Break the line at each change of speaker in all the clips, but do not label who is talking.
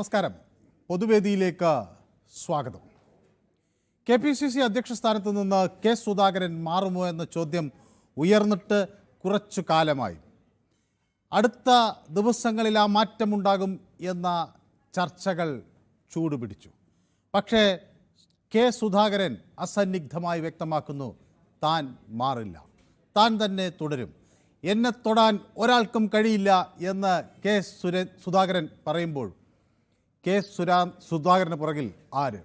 നമസ്കാരം. പൊതുവേദിയിലേക്ക് സ്വാഗതം. KPCC അധ്യക്ഷ സ്ഥാനത്ത് നിന്ന് കെ സുധാകരൻ മാറുമോ എന്ന ചോദ്യം ഉയർന്നിട്ട് കുറച്ചു കാലമായി. അടുത്ത ദിവസങ്ങളിൽ ആ മാറ്റമുണ്ടാകും എന്ന ചർച്ചകൾ ചൂടുപിടിച്ചു. പക്ഷേ കെ സുധാകരൻ അസന്നിഗ്ധമായി വ്യക്തമാക്കുന്നു, താൻ മാറില്ല, താൻ തന്നെ തുടരും. എന്നെ തൊടാൻ ഒരാൾക്കും കഴിയില്ല എന്ന് കെ സുധാകരൻ പറയുമ്പോൾ സുധാകരന് പുറകിൽ ആര്?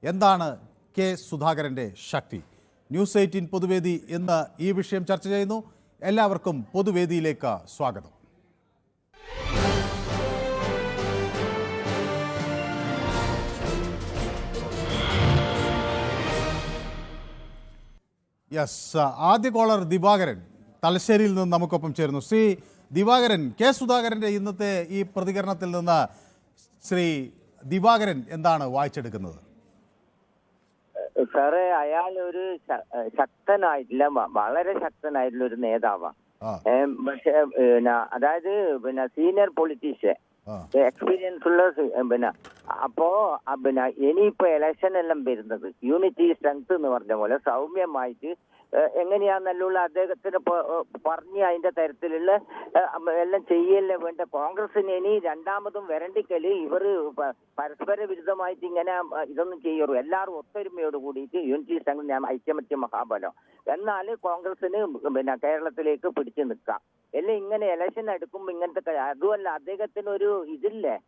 എന്താണ് കെ സുധാകരൻ്റെ ശക്തി? ന്യൂസ് 18 പൊതുവേദി ഇന്ന് ഈ വിഷയം ചർച്ച ചെയ്യുന്നു. എല്ലാവർക്കും പൊതുവേദിയിലേക്ക് സ്വാഗതം. ആദ്യ കോളർ ദിവാകരൻ തലശ്ശേരിയിൽ നിന്ന് നമുക്കൊപ്പം ചേരുന്നു. ശ്രീ ദിവാകരൻ, കെ സുധാകരൻ്റെ ഇന്നത്തെ ഈ പ്രതികരണത്തിൽ നിന്ന് ശ്രീ ദിവാകരൻ എന്താണ് വായിച്ചെടുക്കുന്നത്?
സാറേ, അയാൾ ഒരു ശക്തനായിട്ടില്ല, വളരെ ശക്തനായിട്ടുള്ള ഒരു നേതാവാണ്. പക്ഷെ അതായത് സീനിയർ പൊളിറ്റീഷ്യൻ, എക്സ്പീരിയൻസ് ഉള്ള അപ്പോ ഇനിയിപ്പോ ഇലക്ഷൻ എല്ലാം വരുന്നത് യൂണിറ്റി സ്ട്രെങ്ത് എന്ന് പറഞ്ഞ പോലെ സൗമ്യമായിട്ട് എങ്ങനെയാണെന്നുള്ള അദ്ദേഹത്തിന് പറഞ്ഞ് അതിന്റെ തരത്തിലുള്ള എല്ലാം ചെയ്യല്ലേ വേണ്ട. കോൺഗ്രസിന് ഇനി രണ്ടാമതും വരണ്ടിക്കല് ഇവർ പരസ്പര വിരുദ്ധമായിട്ട് ഇങ്ങനെ ഇതൊന്നും ചെയ്യൂ. എല്ലാവരും ഒത്തൊരുമയോട് കൂടിയിട്ട് യൂണിറ്റി സ്ട്രെങ്ത്, ഐക്യമത്യ മഹാബലം, എന്നാൽ കോൺഗ്രസിന് കേരളത്തിലേക്ക് പിടിച്ചു നിൽക്കാം. എല്ലാം ഇങ്ങനെ ഇലക്ഷൻ എടുക്കുമ്പോ ഇങ്ങനത്തെ അതുമല്ല, അദ്ദേഹത്തിന് ഒരു ഇതില്ലേ,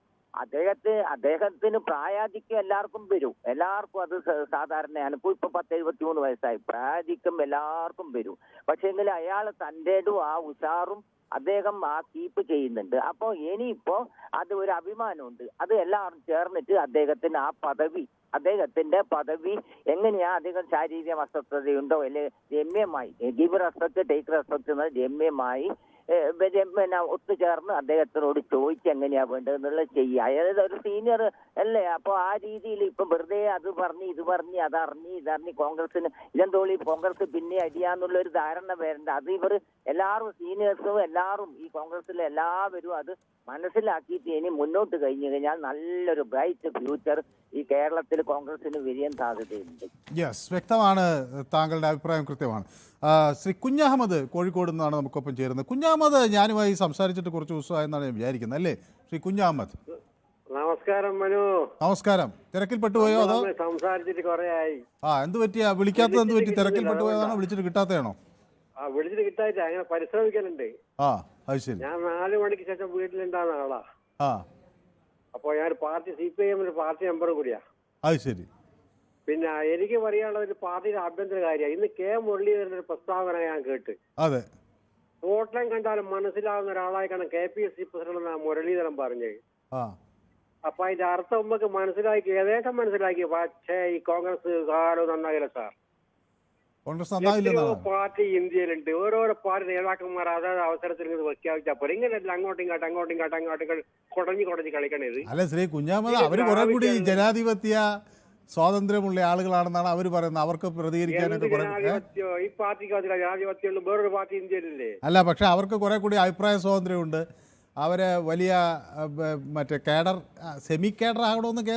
അദ്ദേഹത്തിന് പ്രായാധിക്യം എല്ലാവർക്കും വരും, എല്ലാവർക്കും അത് സാധാരണയാണ്. ഇപ്പൊ 73 വയസ്സായി, പ്രായാധിക്യം എല്ലാവർക്കും വരും. പക്ഷെങ്കിൽ അയാൾ തൻ്റെതും ആ ഉഷാറും അദ്ദേഹം ആ കീപ്പ് ചെയ്യുന്നുണ്ട്. അപ്പൊ ഇനിയിപ്പോ അത് ഒരു അഭിമാനമുണ്ട്, അത് എല്ലാവരും ചേർന്നിട്ട് അദ്ദേഹത്തിന്റെ പദവി എങ്ങനെയാ, അദ്ദേഹം ശാരീരിക അസ്വസ്ഥതയുണ്ടോ അല്ലെ രമ്യമായി, ഗിവ് റെസ്പെക്ട് ടേക്ക് റെസ്പെക്ട് എന്നത് രമ്യമായി ഒത്തുചേർന്ന് അദ്ദേഹത്തിനോട് ചോദിച്ച് എങ്ങനെയാ വേണ്ടതെന്നുള്ളത് ചെയ്യുക. അതായത് ഒരു സീനിയർ അല്ലേ. അപ്പൊ ആ രീതിയിൽ ഇപ്പൊ വെറുതെ അത് പറഞ്ഞ് ഇത് പറഞ്ഞ് ഇതറിഞ്ഞ് കോൺഗ്രസിന് ഇതെന്തോളി കോൺഗ്രസ് പിന്നെ അടിയാന്നുള്ള ഒരു ധാരണ വരണ്ട. അത് ഇവർ എല്ലാവരും സീനിയേഴ്സും എല്ലാവരും ഈ കോൺഗ്രസിലെ എല്ലാവരും അത് മനസ്സിലാക്കിയിട്ട് ഇനി മുന്നോട്ട് കഴിഞ്ഞാൽ നല്ലൊരു ബ്രൈറ്റ് ഫ്യൂച്ചർ ഈ കേരളത്തിൽ കോൺഗ്രസിന് വരാൻ സാധ്യതയുണ്ട്.
വ്യക്തമാണ്, താങ്കളുടെ അഭിപ്രായം കൃത്യമാണ്. ശ്രീ കുഞ്ഞഹമ്മദ് കോഴിക്കോട് നിന്നാണ് നമുക്കൊപ്പം ചേരുന്നത്. കുഞ്ഞഹമ്മദ് ഞാനുമായി സംസാരിച്ചിട്ട് കുറച്ച് ദിവസമായെന്നാണ് ഞാൻ വിചാരിക്കുന്നത്, അല്ലേ ശ്രീ കുഞ്ഞഹമ്മദ്?
നമസ്കാരം മനു.
നമസ്കാരം. തിരക്കിൽ പെട്ടുപോയോ അതോ
സംസാരിച്ചിട്ട് കുറെ ആയി?
എന്ത് പറ്റിയാ വിളിക്കാത്തത്? എന്ത് പറ്റി? തിരക്കിൽ പെട്ടുപോയതാണോ, വിളിച്ചിട്ട് കിട്ടാത്തതാണോ?
വിളിച്ചിട്ട് കിട്ടായിട്ട് അങ്ങനെ പരിശ്രമിക്കലുണ്ട്.
അത് ശരി.
ഞാൻ 4 മണിക്ക് ശേഷം വീട്ടിലുണ്ടാകുന്ന ആളാ. അപ്പൊ ഞാൻ പാർട്ടി CPIM പാർട്ടി മെമ്പർ കൂടിയാ. അത് ശരി. പിന്നെ എനിക്ക് പറയാനുള്ള ഒരു പാർട്ടിയുടെ ആഭ്യന്തര കാര്യമാണ്. ഇന്ന് കെ മുരളീധരന്റെ ഒരു പ്രസ്താവന ഞാൻ കേട്ട്.
അതെ,
ഫോട്ടോയും കണ്ടാലും മനസ്സിലാവുന്ന ഒരാളായിക്കാണ് KPSC പ്രസിഡന്റ് മുരളീധരൻ പറഞ്ഞത്. അപ്പൊ അതിന്റെ അർത്ഥം നമുക്ക് ഏകദേശം മനസ്സിലാക്കി. പക്ഷേ ഈ കോൺഗ്രസ് കാലം നന്നാകില്ല സാർ. പാർട്ടി ഇന്ത്യയിലുണ്ട്, ഓരോരോ പാർട്ടി നേതാക്കന്മാർ അതായത് അവസരത്തിൽ പ്രഖ്യാപിച്ചാൽ പോലെ ഇങ്ങനെയല്ല അങ്ങോട്ടും ഇങ്ങോട്ടും കുടഞ്ഞു കളിക്കണത്.
അല്ല ശ്രീ കുഞ്ഞാമത്, അവര് കുറെ കൂടി ജനാധിപത്യ സ്വാതന്ത്ര്യമുള്ള ആളുകളാണെന്നാണ് അവർ പറയുന്നത്. അവർക്ക് പ്രതികരിക്കാനൊക്കെ
ഈ പാർട്ടിക്ക് ജനാധിപത്യമുള്ള വേറൊരു പാർട്ടി ഇന്ത്യയിലില്ലേ?
അല്ല, പക്ഷെ അവർക്ക് കുറെ കൂടി അഭിപ്രായ സ്വാതന്ത്ര്യമുണ്ട്. അവര് വലിയ മറ്റേ കേഡർ, സെമി കേഡർ ആകണമെന്ന് കെ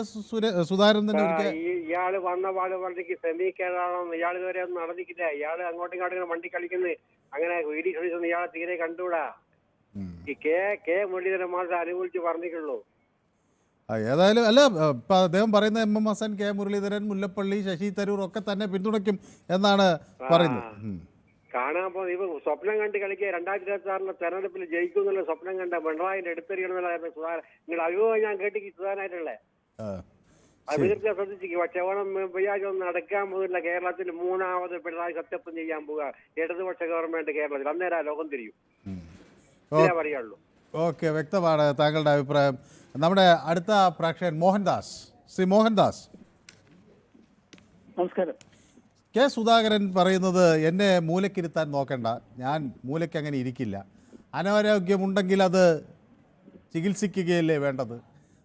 സുധാകരൻ തന്നെ.
ഇയാള് വന്ന പാടിക്ക് സെമി കേഡറാണെന്ന് ഇയാൾ ഇതുവരെ ഒന്നും നടന്നിക്കില്ല. ഇയാള് അങ്ങോട്ടും ഇങ്ങോട്ടും വണ്ടി കളിക്കുന്നത് അങ്ങനെ വീഡിയോ കളിച്ചൊന്നും ഇയാളെ തീരെ കണ്ടുകൂടാ. ഈ കെ മുരളീധരൻ മാത്രം അനുകൂലിച്ച് പറഞ്ഞിട്ടുള്ളൂ.
ഏതായാലും അല്ല, ഇപ്പൊ അദ്ദേഹം പറയുന്ന MM ഹസൻ, കെ മുരളീധരൻ, മുല്ലപ്പള്ളി, ശശി തരൂർ ഒക്കെ തന്നെ പിന്തുണയ്ക്കും എന്നാണ് പറയുന്നത്.
കാണാൻ ഇവ സ്വപ്നം കണ്ട് കളിക്കുക 2026 തെരഞ്ഞെടുപ്പിൽ ജയിക്കും എന്നുള്ള സ്വപ്നം കണ്ട പിണറായിന്റെ എടുത്തെറിയണമെന്നുള്ളതായിരുന്നു സുധാകരൻ. നിങ്ങൾ അഭിമുഖം ഞാൻ കേട്ടി സുധാകരനായിട്ടുള്ളേ അഭിവൃദ്ധി ശ്രദ്ധിച്ചിരിക്കും. പക്ഷെ ഓണം പെയ്യാജൊന്നും നടക്കാൻ പോകുന്നില്ല. കേരളത്തിൽ 3ാമത് പിണറായി സത്യപ്രതിജ്ഞ ചെയ്യാൻ പോവുക ഇടതുപക്ഷ ഗവൺമെന്റ് കേരളത്തിൽ. അന്നേരം ലോകം തിരിയും. പറയുള്ളൂ.
ഓക്കെ, വ്യക്തമാണ് താങ്കളുടെ അഭിപ്രായം. നമ്മുടെ അടുത്ത പ്രേക്ഷകൻ മോഹൻദാസ്. ശ്രീ മോഹൻദാസ്,
നമസ്കാരം.
കെ സുധാകരൻ പറയുന്നത്, എന്നെ മൂലക്കിരുത്താൻ നോക്കണ്ട, ഞാൻ മൂലയ്ക്ക് അങ്ങനെ ഇരിക്കില്ല. അനാരോഗ്യമുണ്ടെങ്കിൽ അത് ചികിത്സിക്കുകയല്ലേ വേണ്ടത്.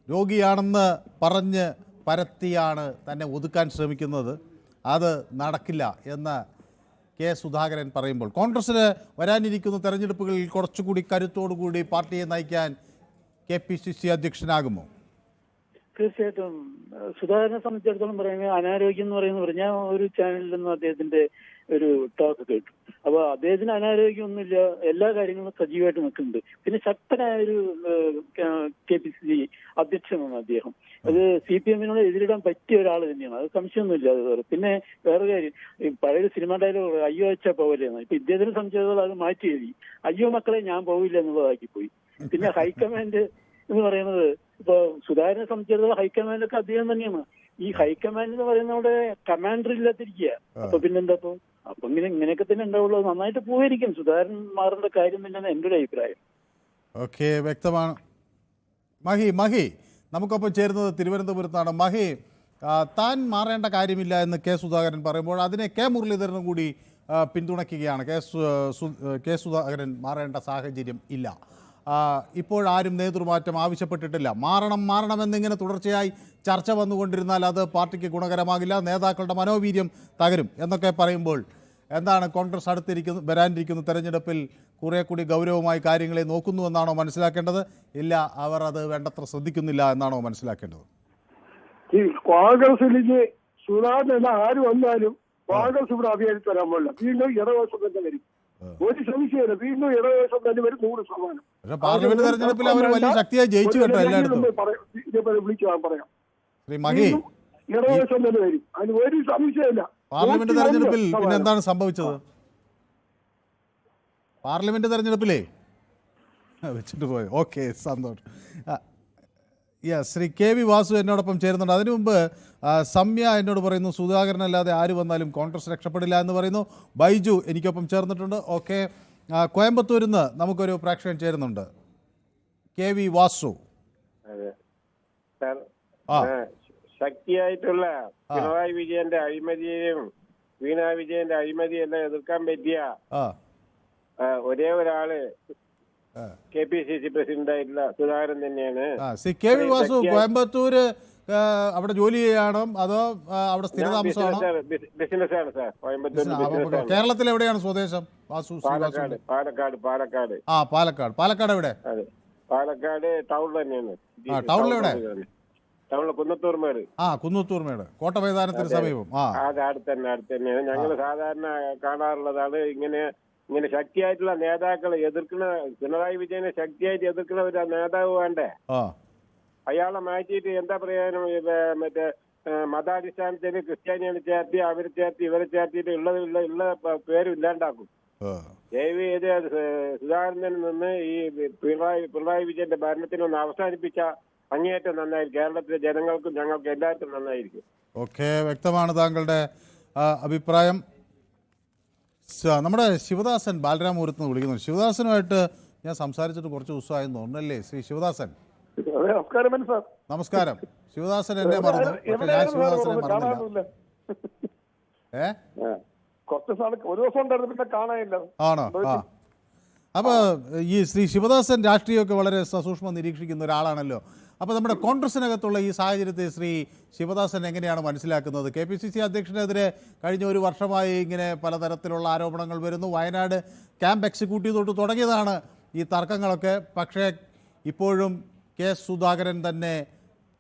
രോഗിയാണെന്ന് പറഞ്ഞ് പരത്തിയാണ് തന്നെ ഒതുക്കാൻ ശ്രമിക്കുന്നത്, അത് നടക്കില്ല എന്ന് കെ സുധാകരൻ പറയുമ്പോൾ കോൺഗ്രസിന് വരാനിരിക്കുന്ന തെരഞ്ഞെടുപ്പുകളിൽ കുറച്ചുകൂടി കരുത്തോടുകൂടി പാർട്ടിയെ നയിക്കാൻ KPCC അധ്യക്ഷനാകുമോ?
തീർച്ചയായിട്ടും സുധാകരനെ സംബന്ധിച്ചിടത്തോളം പറയുന്നത് അനാരോഗ്യം എന്ന് പറയുന്നത് ഞാൻ ഒരു ചാനലിൽ നിന്നും അദ്ദേഹത്തിന്റെ ഒരു ടോക്ക് കേട്ടു. അപ്പൊ അദ്ദേഹത്തിന് അനാരോഗ്യം ഒന്നുമില്ല, എല്ലാ കാര്യങ്ങളും സജീവമായിട്ട് നിൽക്കുന്നുണ്ട്. പിന്നെ ശക്തനായ ഒരു KPCC അധ്യക്ഷനാണ് അദ്ദേഹം. അത് CPM-നോട് എതിരിടാൻ പറ്റിയ ഒരാൾ തന്നെയാണ്, അത് സംശയമൊന്നുമില്ല. അതുപോലെ പിന്നെ വേറെ കാര്യം, പഴയ സിനിമ ഡയലോഗ് അയ്യോ അച്ഛാ പോവല്ലേന്ന്. ഇപ്പൊ ഇദ്ദേഹത്തിനെ സംബന്ധിച്ചിടത്തോളം അത് മാറ്റി എഴുതി അയ്യോ മക്കളെ ഞാൻ പോവില്ല എന്നുള്ളതാക്കി പോയി. പിന്നെ ഹൈക്കമാൻഡ് എന്ന് പറയുന്നത് ഇപ്പൊ സുധാകരനെ സംബന്ധിച്ചിടത്തോളം ഹൈക്കമാൻഡൊക്കെ അദ്ദേഹം തന്നെയാണ്. ഈ ഹൈക്കമാൻഡ് എന്ന് പറയുന്ന അവിടെ കമാൻഡർ ഇല്ലാതിരിക്കുക. അപ്പൊ പിന്നെന്താ അപ്പൊ ഇങ്ങനെയൊക്കെ തന്നെ ഉണ്ടാവുള്ളൂ. നന്നായിട്ട് പോയിരിക്കും, സുധാകരൻ മാറേണ്ട കാര്യം തന്നെയാണ് എൻ്റെ ഒരു അഭിപ്രായം.
ഓക്കെ, വ്യക്തമാണ്. മഹി നമുക്കൊപ്പം ചേരുന്നത് തിരുവനന്തപുരത്താണ്. മഹി, താൻ മാറേണ്ട കാര്യമില്ല എന്ന് കെ സുധാകരൻ പറയുമ്പോൾ അതിനെ കെ മുരളീധരനും കൂടി പിന്തുണയ്ക്കുകയാണ്. കെ സുധാകരൻ മാറേണ്ട സാഹചര്യം ഇല്ല, ഇപ്പോഴാരും നേതൃമാറ്റം ആവശ്യപ്പെട്ടിട്ടില്ല, മാറണമെന്നിങ്ങനെ തുടർച്ചയായി ചർച്ച വന്നുകൊണ്ടിരുന്നാൽ അത് പാർട്ടിക്ക് ഗുണകരമാകില്ല, നേതാക്കളുടെ മനോവീര്യം തകരും എന്നൊക്കെ പറയുമ്പോൾ എന്താണ് കോൺഗ്രസ് വരാനിരിക്കുന്ന തെരഞ്ഞെടുപ്പിൽ കുറെ കൂടി ഗൗരവമായി കാര്യങ്ങളെ നോക്കുന്നുവെന്നാണോ മനസ്സിലാക്കേണ്ടത്? ഇല്ല, അവർ അത് വേണ്ടത്ര ശ്രദ്ധിക്കുന്നില്ല എന്നാണോ മനസ്സിലാക്കേണ്ടത്?
ഈ കോൺഗ്രസിലേക്ക് സുധാകരൻ ആര് വന്നാലും കോൺഗ്രസ് ഇവിടെ അധികാരത്തിൽ വരാൻ പാടില്ല. വീണ്ടും ഇടതുപക്ഷം തന്നെ വരും, ഒരു സംശയമില്ല. വീണ്ടും ഇടതുപക്ഷം തന്നെ വരും 100%.
പക്ഷേ പാർലമെന്റ് തെരഞ്ഞെടുപ്പിൽ അവർ വലിയ ശക്തിയായി ജയിച്ചു കേട്ടോ എല്ലായിടത്തും.
വിളിക്കാൻ പറയാം,
ശ്രീ മഹി,
ഇടതുപക്ഷം തന്നെ വരും, അതിന് ഒരു സംശയമില്ല.
പാർലമെന്റ് തെരഞ്ഞെടുപ്പിൽ പിന്നെ എന്താണ് സംഭവിച്ചത്? പാർലമെന്റ് തെരഞ്ഞെടുപ്പിലേ വെച്ചിട്ട് പോയി. ഓക്കെ, സന്തോഷം. ശ്രീ KV വാസു എന്നോടൊപ്പം ചേരുന്നുണ്ട്. അതിനു മുമ്പ് സമ്യ എന്നോട് പറയുന്നു സുധാകരനല്ലാതെ ആര് വന്നാലും കോൺഗ്രസ് രക്ഷപ്പെടില്ല എന്ന് പറയുന്നു. ബൈജു എനിക്കൊപ്പം ചേർന്നിട്ടുണ്ട്. ഓക്കെ, കോയമ്പത്തൂരിൽ നിന്ന് നമുക്കൊരു പ്രേക്ഷകൻ ചേരുന്നുണ്ട്, KV വാസു.
ശക്തിയായിട്ടുള്ള പിണറായി വിജയന്റെ അഴിമതിയെയും വീണ വിജയന്റെ അഴിമതിയെല്ലാം എതിർക്കാൻ പറ്റിയ ഒരേ ഒരാള് KPCC പ്രസിഡന്റ് ആയിട്ടുള്ള സുധാകരൻ തന്നെയാണ്.
KV വാസു കോയമ്പത്തൂര് അവിടെ ജോലി ചെയ്യണം അതോ അവിടെ സ്ഥിരതാമസമാണോ?
ബിസിനസ്സാണ് സാർ, കോയമ്പത്തൂർ.
കേരളത്തിൽ എവിടെയാണ് സ്വദേശം?
പാലക്കാട്.
പാലക്കാട് എവിടെ?
പാലക്കാട് ടൗണിൽ തന്നെയാണ്.
ടൗണിൽ എവിടെ?
ടൗണിൽ കുന്നത്തൂർമേട്.
കുന്നത്തൂർമേട്, കോട്ടമൈതാനത്തിന് സമീപം.
അത് അടുത്ത് തന്നെയാണ്. ഞങ്ങൾ സാധാരണ കാണാറുള്ളതാണ് ഇങ്ങനെ ശക്തിയായിട്ടുള്ള നേതാക്കളെ എതിർക്കുന്ന, പിണറായി വിജയനെ ശക്തിയായിട്ട് എതിർക്കുന്ന ഒരു നേതാവ് വേണ്ടേ? അയാളെ മാറ്റിയിട്ട് എന്താ പ്രയോജനം? മറ്റേ മതാടിസ്ഥാനത്തിൽ ക്രിസ്ത്യാനികളെ ചേർത്തി അവരെ ചേർത്തി ഇവരെ ചേർത്തിട്ട് ഉള്ള പേരും ഇല്ലാണ്ടാക്കും. ദയവ് ചെയ്ത് സുധാകരനിൽ നിന്ന് ഈ പിണറായി വിജയന്റെ ഭരണത്തിനൊന്ന് അവസാനിപ്പിച്ച അങ്ങേയറ്റം നന്നായിരിക്കും. കേരളത്തിലെ ജനങ്ങൾക്കും ഞങ്ങൾക്കും എല്ലാവർക്കും നന്നായിരിക്കും.
ഓക്കെ, വ്യക്തമാണ് താങ്കളുടെ അഭിപ്രായം. നമ്മുടെ ശിവദാസൻ ബാലരാമപുരത്ത് നിന്ന് വിളിക്കുന്നു. ശിവദാസനുമായിട്ട് ഞാൻ സംസാരിച്ചിട്ട് കുറച്ച് ദിവസമായെന്ന് തോന്നുന്നല്ലേ ശ്രീ ശിവദാസൻ? നമസ്കാരം. ശിവദാസൻ എന്നെ മറന്നു, പക്ഷെ ഞാൻ ശിവദാസനെ മറന്നില്ല. ആണോ? അപ്പൊ ഈ ശ്രീ ശിവദാസൻ രാഷ്ട്രീയമൊക്കെ വളരെ സസൂക്ഷ്മം നിരീക്ഷിക്കുന്ന ഒരാളാണല്ലോ. അപ്പോൾ നമ്മുടെ കോൺഗ്രസിനകത്തുള്ള ഈ സാഹചര്യത്തെ ശ്രീ ശിവദാസൻ എങ്ങനെയാണ് മനസ്സിലാക്കുന്നത്? KPCC അധ്യക്ഷനെതിരെ കഴിഞ്ഞ ഒരു വർഷമായി ഇങ്ങനെ പലതരത്തിലുള്ള ആരോപണങ്ങൾ വരുന്നു. വയനാട് ക്യാമ്പ് എക്സിക്യൂട്ടീവ് തൊട്ട് തുടങ്ങിയതാണ് ഈ തർക്കങ്ങളൊക്കെ. പക്ഷേ ഇപ്പോഴും കെ സുധാകരൻ തന്നെ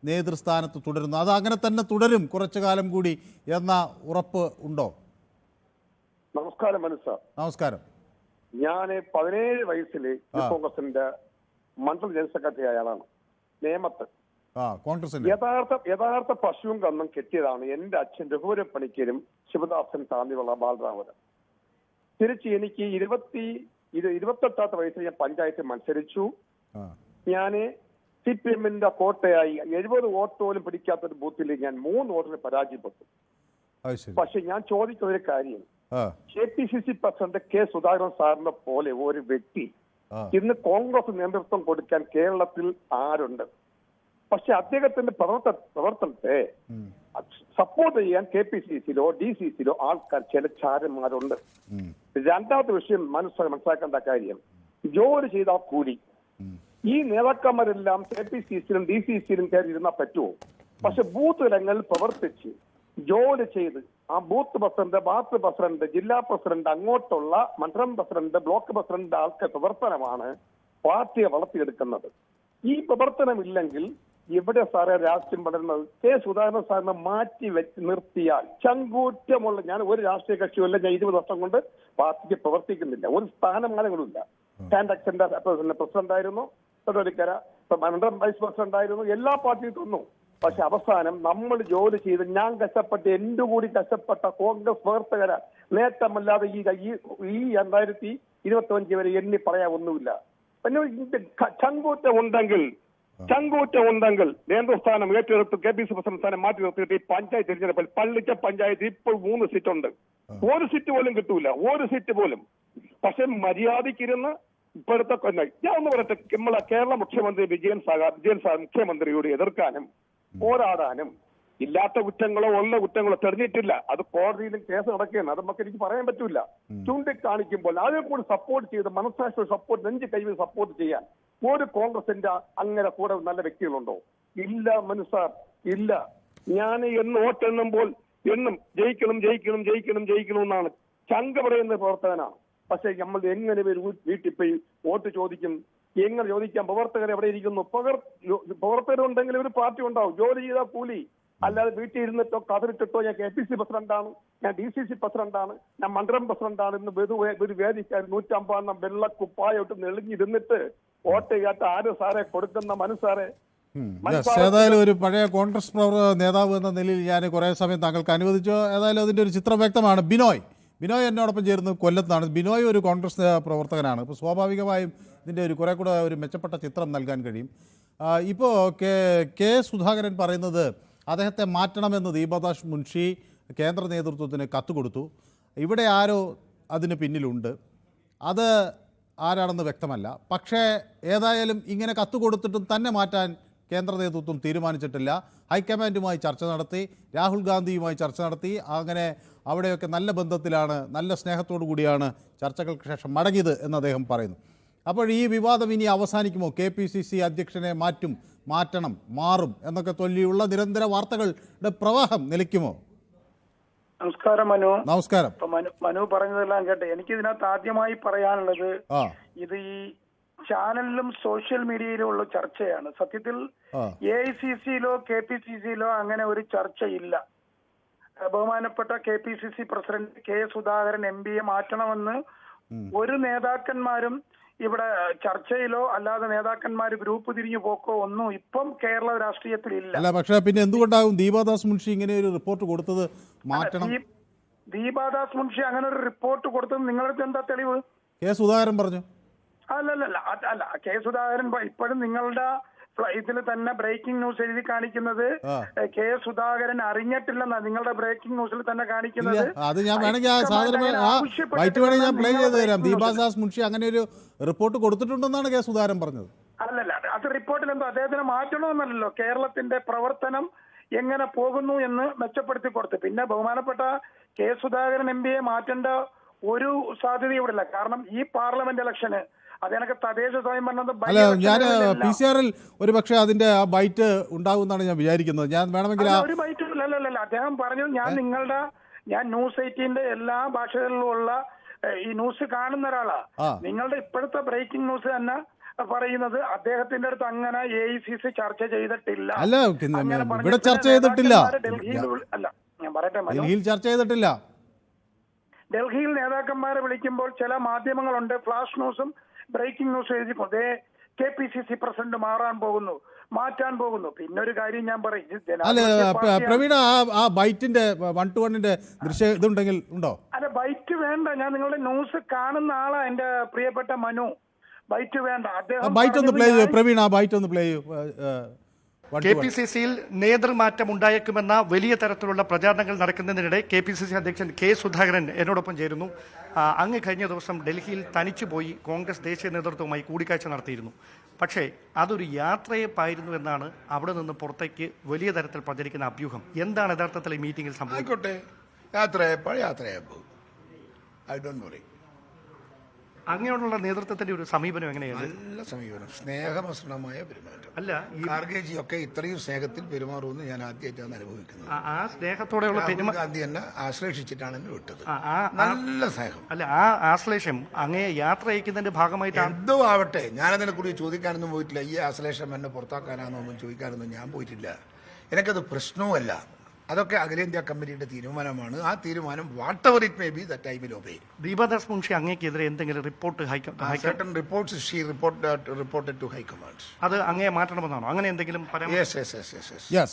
നേതൃസ്ഥാനത്ത് തുടരുന്നു. അത് അങ്ങനെ തന്നെ തുടരും കുറച്ചു കാലം കൂടി എന്ന ഉറപ്പ് ഉണ്ടോ?
നമസ്കാരം മനസ്സാ.
നമസ്കാരം.
ഞാൻ 17 വയസ്സിൽ കോൺഗ്രസിന്റെ മണ്ഡലം ജനറൽ സെക്രട്ടറി ആയാണ്. നേമത്ത് യഥാർത്ഥ പശുവും കന്നും കെട്ടിയതാണ് എന്റെ അച്ഛൻ രഘുവര പണിക്കരും ശിവദാസൻ താന്നിയുള്ള ബാലരാമപുരം. തിരിച്ച് എനിക്ക് 28ാമത്തെ വയസ്സിൽ ഞാൻ പഞ്ചായത്ത് മത്സരിച്ചു. ഞാന് CPM-ന്റെ കോട്ടയായി 70 വോട്ട് പോലും പിടിക്കാത്തൊരു ബൂത്തിൽ ഞാൻ 3 വോട്ടിന് പരാജയപ്പെട്ടു. പക്ഷെ ഞാൻ ചോദിക്കുന്ന ഒരു കാര്യം, KPCC പ്രസിഡന്റ് കെ സുധാകരൻ സാറിനെ പോലെ ഒരു വ്യക്തി ഇന്ന് കോൺഗ്രസ് നേതൃത്വം കൊടുക്കാൻ കേരളത്തിൽ ആരുണ്ട്? പക്ഷെ അദ്ദേഹത്തിന്റെ പ്രവർത്തനത്തെ സപ്പോർട്ട് ചെയ്യാൻ KPCC-യിലോ DCC-യിലോ ആൾക്കാർ ചില ചാരന്മാരുണ്ട്. രണ്ടാമത്തെ വിഷയം മനസ്സിലാക്കേണ്ട കാര്യം, ജോലി ചെയ്താൽ കൂലി. ഈ നേതാക്കന്മാരെല്ലാം KPCC-യിലും DCC-യിലും കയറി ഇരുന്നാൽ പറ്റുമോ? പക്ഷെ ബൂത്ത് തലങ്ങളിൽ പ്രവർത്തിച്ച് ജോലി ചെയ്ത് ആ ബൂത്ത് പ്രസിഡന്റ്, വാർഡ് പ്രസിഡന്റ്, ജില്ലാ പ്രസിഡന്റ്, അങ്ങോട്ടുള്ള മണ്ഡലം പ്രസിഡന്റ്, ബ്ലോക്ക് പ്രസിഡന്റ് ആൾക്കാർ പ്രവർത്തനമാണ് പാർട്ടിയെ വളർത്തിയെടുക്കുന്നത്. ഈ പ്രവർത്തനമില്ലെങ്കിൽ ഇവിടെ സാറേ രാഷ്ട്രീയം പടരുന്നത് കെ സുധാകരൻ സാറിനെ മാറ്റി വെച്ച് നിർത്തിയാൽ ചങ്കൂറ്റമുള്ള, ഞാൻ ഒരു രാഷ്ട്രീയ കക്ഷിയല്ല, ഞാൻ 20 വർഷം കൊണ്ട് പാർട്ടിക്ക് പ്രവർത്തിക്കുന്നില്ല, ഒരു സ്ഥാനമാനങ്ങളുമില്ല. ടാൻഡക്സിന്റെ പ്രസിഡന്റ് ആയിരുന്നു, തൊടുകര മണ്ഡലം വൈസ് പ്രസിഡന്റ് ആയിരുന്നു, എല്ലാ പാർട്ടിയും തന്നു. പക്ഷെ അവസാനം നമ്മൾ ജോലി ചെയ്ത് ഞാൻ കഷ്ടപ്പെട്ട് എന്റെ കൂടി കഷ്ടപ്പെട്ട കോൺഗ്രസ് പ്രവർത്തകര നേട്ടമല്ലാതെ ഈ 2025 വരെ എണ്ണി പറയാൻ ഒന്നുമില്ല. പിന്നെ ചങ്കൂറ്റം ഉണ്ടെങ്കിൽ നേതൃസ്ഥാനം ഏറ്റെടുത്ത് KPC പ്രസിഡന്റ് സ്ഥാനം മാറ്റി നിർത്തിയിട്ട് ഈ പഞ്ചായത്ത് തിരഞ്ഞെടുപ്പിൽ പള്ളിച്ച പഞ്ചായത്ത് ഇപ്പോൾ 3 സീറ്റുണ്ട്. ഒരു സീറ്റ് പോലും കിട്ടൂല, ഒരു സീറ്റ് പോലും. പക്ഷെ മര്യാദക്കിരുന്ന് ഇപ്പോഴത്തെ ഞാൻ ഒന്ന് പറയട്ടെ, നമ്മളെ കേരള മുഖ്യമന്ത്രി വിജയൻ സാർ മുഖ്യമന്ത്രിയോട് എതിർക്കാനും പോരാടാനും ഇല്ലാത്ത കുറ്റങ്ങളോ ഉള്ള കുറ്റങ്ങളോ തെളിഞ്ഞിട്ടില്ല. അത് കോടതിയിലും കേസ് നടക്കുകയാണ്, അത് നമുക്ക് എനിക്ക് പറയാൻ പറ്റൂല. ചൂണ്ടിക്കാണിക്കുമ്പോൾ അതിനെ കൂടി സപ്പോർട്ട് ചെയ്ത് മനസ്സാക്ഷി സപ്പോർട്ട് നെഞ്ച് കൈവിൽ സപ്പോർട്ട് ചെയ്യാൻ ഒരു കോൺഗ്രസിന്റെ അങ്ങനെ കൂടെ നല്ല വ്യക്തികളുണ്ടോ? ഇല്ല മനുസാർ, ഇല്ല. ഞാൻ വോട്ടെണ്ണുമ്പോൾ എന്നും ജയിക്കണം എന്നാണ് ചങ്ക പറയുന്ന പ്രവർത്തകനാണ്. പക്ഷെ നമ്മൾ എങ്ങനെ വീട്ടിൽ പോയി വോട്ട് ചോദിക്കും? എങ്ങനെ ചോദിക്കാം? പ്രവർത്തകർ എവിടെ ഇരിക്കുന്നു? പ്രവർത്തകരുണ്ടെങ്കിൽ ഒരു പാർട്ടി ഉണ്ടാവും, ജോലി ചെയ്താൽ കൂലി. അല്ലാതെ വീട്ടിൽ ഇരുന്നിട്ടോ കതിരിട്ടിട്ടോ ഞാൻ KPC പ്രസിഡന്റാണ്, ഞാൻ DCC പ്രസിഡന്റാണ്, ഞാൻ മണ്ഡലം പ്രസിഡന്റാണ് എന്ന് ഒരു വേദിക്കാർ 150 വെള്ളക്കുപ്പായോട്ട് നെളിഞ്ഞിരുന്നിട്ട് വോട്ട് ചെയ്യാത്ത ആര് സാറെ കൊടുക്കുന്ന മനസ്സാറെ?
ഏതായാലും ഒരു പഴയ കോൺഗ്രസ് നേതാവ് എന്ന നിലയിൽ ഞാൻ കുറേ സമയം താങ്കൾക്ക് അനുവദിച്ചു. ഏതായാലും അതിൻ്റെ ഒരു ചിത്രം വ്യക്തമാണ്. ബിനോയ് എന്നോടൊപ്പം ചേർന്ന് കൊല്ലത്താണ്. ബിനോയ് ഒരു കോൺഗ്രസ് പ്രവർത്തകനാണ്. ഇപ്പോൾ സ്വാഭാവികമായും ഇതിൻ്റെ ഒരു കുറേ കൂടെ ഒരു മെച്ചപ്പെട്ട ചിത്രം നൽകാൻ കഴിയും. ഇപ്പോൾ കെ സുധാകരൻ പറയുന്നത് അദ്ദേഹത്തെ മാറ്റണമെന്ന് ദീപദാസ് മുൻഷി കേന്ദ്ര നേതൃത്വത്തിന് കത്ത് കൊടുത്തു. ഇവിടെ ആരോ അതിന് പിന്നിലുണ്ട്, അത് ആരാണെന്ന് വ്യക്തമല്ല. പക്ഷേ ഏതായാലും ഇങ്ങനെ കത്ത് കൊടുത്തിട്ടും തന്നെ മാറ്റാൻ കേന്ദ്ര നേതൃത്വം തീരുമാനിച്ചിട്ടില്ല. ഹൈക്കമാൻഡുമായി ചർച്ച നടത്തി, രാഹുൽ ഗാന്ധിയുമായി ചർച്ച നടത്തി. അങ്ങനെ അവിടെയൊക്കെ നല്ല ബന്ധത്തിലാണ്, നല്ല സ്നേഹത്തോടു കൂടിയാണ് ചർച്ചകൾക്ക് ശേഷം മടങ്ങിയത് എന്ന് അദ്ദേഹം പറയുന്നു. അപ്പോൾ ഈ വിവാദം ഇനി അവസാനിക്കുമോ? KPCC അധ്യക്ഷനെ മാറ്റണം, മാറും എന്നൊക്കെ ചൊല്ലിയുള്ള നിരന്തര വാർത്തകളുടെ പ്രവാഹം നിലയ്ക്കുമോ?
നമസ്കാരം മനു.
നമസ്കാരം.
മനു പറഞ്ഞതെല്ലാം കേട്ടെ. എനിക്ക് ഇതിനകത്ത് ആദ്യമായി പറയാനുള്ളത്, ഇത് ഈ ചാനലിലും സോഷ്യൽ മീഡിയയിലും ഉള്ള ചർച്ചയാണ്. സത്യത്തിൽ AICCയിലോ KPCCയിലോ അങ്ങനെ ഒരു ചർച്ചയില്ല. ബഹുമാനപ്പെട്ട KPCC പ്രസിഡന്റ് K സുധാകരൻ MPയെ മാറ്റണമെന്ന് ഒരു നേതാക്കന്മാരും ഇവിടെ ചർച്ചയിലോ അല്ലാതെ നേതാക്കന്മാർ ഗ്രൂപ്പ് തിരിഞ്ഞു പോക്കോ ഒന്നും ഇപ്പം കേരള രാഷ്ട്രീയത്തിൽ ഇല്ല.
അല്ല, പക്ഷേ പിന്നെ എന്തുകൊണ്ടാകും ദീപദാസ് മുൻഷി ഇങ്ങനെ ഒരു റിപ്പോർട്ട് കൊടുത്തത്? മാറ്റണം.
ദീപദാസ് മുൻഷി അങ്ങനെ ഒരു റിപ്പോർട്ട് കൊടുത്തത് നിങ്ങളുടെ എന്താ തെളിവ്?
K സുധാകരൻ പറഞ്ഞു.
അല്ല K സുധാകരൻ ഇപ്പോഴും നിങ്ങളുടെ ഇതിൽ തന്നെ ബ്രേക്കിംഗ് ന്യൂസ് എഴുതി കാണിക്കുന്നത് K സുധാകരൻ അറിഞ്ഞിട്ടില്ലെന്നാ നിങ്ങളുടെ ബ്രേക്കിംഗ് ന്യൂസിൽ തന്നെ കാണിക്കുന്നത്.
അത് ഞാൻ വേണമെങ്കിൽ ഞാൻ പ്ലേ ചെയ്ത് തരാം. ദീപദാസ് മുൻഷി അങ്ങനെ ഒരു റിപ്പോർട്ട് കൊടുത്തിട്ടുണ്ടെന്നാണ് K സുധാകരൻ പറഞ്ഞത്.
അല്ലല്ല, അത് റിപ്പോർട്ടിൽ എന്തോ അദ്ദേഹത്തിന് മാറ്റണമെന്നല്ലോ, കേരളത്തിന്റെ പ്രവർത്തനം എങ്ങനെ പോകുന്നു എന്ന് മെച്ചപ്പെടുത്തി കൊടുത്തു. പിന്നെ ബഹുമാനപ്പെട്ട K സുധാകരൻ MPയെ മാറ്റേണ്ട ഒരു സാധ്യത ഇവിടെ ഇല്ല. കാരണം ഈ പാർലമെന്റ് ഇലക്ഷന് അതിനൊക്കെ തദ്ദേശ സ്വയംഭരണ
അല്ല, ഞാൻ PCR-ൽ ഒരു പക്ഷേ അതിന്റെ ആ ബൈറ്റ് ഉണ്ടാകുമെന്നാണ് ഞാൻ വിചാരിക്കുന്നത്. ഞാൻ വേണമെങ്കിൽ
ഒരു ബൈറ്റ് അല്ലല്ല, അദ്ദേഹം പറഞ്ഞത് ഞാൻ ന്യൂസ് 18ന്റെ എല്ലാ ഭാഷകളിലുമുള്ള ഈ ന്യൂസ് കാണുന്ന ഒരാളാ. നിങ്ങളുടെ ഇപ്പോഴത്തെ ബ്രേക്കിംഗ് ന്യൂസ് തന്നെ പറയുന്നത് അദ്ദേഹത്തിന്റെ അടുത്ത് അങ്ങനെ AICC ചർച്ച ചെയ്തിട്ടില്ല.
അല്ല, ഇവിടെ ചർച്ച ചെയ്തിട്ടില്ല.
അല്ല, ഞാൻ പറയട്ടെ,
ഡൽഹിയിൽ ചർച്ച ചെയ്തിട്ടില്ല.
ഡൽഹിയിൽ നേതാക്കന്മാരെ വിളിക്കുമ്പോൾ ചില മാധ്യമങ്ങളുണ്ട് ഫ്ലാഷ് ന്യൂസും ബ്രേക്കിംഗ് ന്യൂസ് എഴുതിക്കൊണ്ട് KPCC പ്രസിഡന്റ് മാറ്റാൻ പോകുന്നു. പിന്നെ ഒരു കാര്യം ഞാൻ പറയും,
പ്രവീണ, ആ ബൈറ്റിന്റെ 1-to-1-ന്റെ ദൃശ്യ ഇതുണ്ടെങ്കിൽ ഉണ്ടോ?
അല്ല, ബൈറ്റ് വേണ്ട. ഞാൻ നിങ്ങളുടെ ന്യൂസ് കാണുന്ന ആളാ എന്റെ പ്രിയപ്പെട്ട മനു. ബൈറ്റ് വേണ്ട. അദ്ദേഹം
ബൈറ്റ് ഒന്ന് പ്ലേ ചെയ്യൂ പ്രവീണ, ബൈറ്റ് ഒന്ന് പ്ലേ ചെയ്യൂ.
KPCCയിൽ നേതൃമാറ്റം ഉണ്ടായേക്കുമെന്ന വലിയ തരത്തിലുള്ള പ്രചാരണങ്ങൾ നടക്കുന്നതിനിടെ KPCC അധ്യക്ഷൻ K സുധാകരൻ എന്നോടൊപ്പം ചേരുന്നു. അങ്ങ് കഴിഞ്ഞ ദിവസം ഡൽഹിയിൽ തനിച്ചുപോയി കോൺഗ്രസ് ദേശീയ നേതൃത്വവുമായി കൂടിക്കാഴ്ച നടത്തിയിരുന്നു. പക്ഷേ അതൊരു യാത്രയപ്പായിരുന്നു എന്നാണ് അവിടെ നിന്ന് പുറത്തേക്ക് വലിയ തരത്തിൽ പ്രചരിക്കുന്ന അഭ്യൂഹം. എന്താണ് യഥാർത്ഥത്തിൽ ഈ മീറ്റിംഗിൽ സംഭവിച്ചത്? അങ്ങനെയുള്ള നേതൃത്വത്തിന്റെ ഒരു സമീപനം എങ്ങനെയാണ്?
നല്ല സമീപനം, സ്നേഹമസൃണമായ പെരുമാറ്റം.
അല്ല,
ഖാർഗെജിയൊക്കെ ഇത്രയും സ്നേഹത്തിൽ പെരുമാറുമെന്ന് ഞാൻ ആദ്യമായിട്ടാണ് അനുഭവിക്കുന്നത്.
ആ സ്നേഹത്തോടെയുള്ള
ഗാന്ധി എന്നെ ആശ്ലേഷിച്ചിട്ടാണ് എന്നെ വിട്ടത്. നല്ല സ്നേഹം.
അല്ല, ആ ആശ്ലേഷം അങ്ങേ യാത്ര അയക്കുന്നതിന്റെ ഭാഗമായിട്ടാണ്.
എന്തോ ആവട്ടെ, ഞാനതിനെ കുറിച്ച് ചോദിക്കാനൊന്നും പോയിട്ടില്ല. ഈ ആശ്ലേഷം എന്നെ പുറത്താക്കാനാണെന്നൊന്നും ചോദിക്കാനൊന്നും ഞാൻ പോയിട്ടില്ല. എനിക്കത് പ്രശ്നവുമല്ല. അതൊക്കെ അഖിലേന്ത്യാ കമ്മിറ്റിയുടെ തീരുമാനമാണ്. ആ തീരുമാനം what ever it may be that I will obey.
Deepa Das Munshi അങ്ങേക്കെതിരെ എന്തെങ്കിലും report
certain reports she reported to high command.
അത് അങ്ങേ മാറ്റണമെന്നാണോ? അങ്ങനെ എന്തെങ്കിലും
Yes.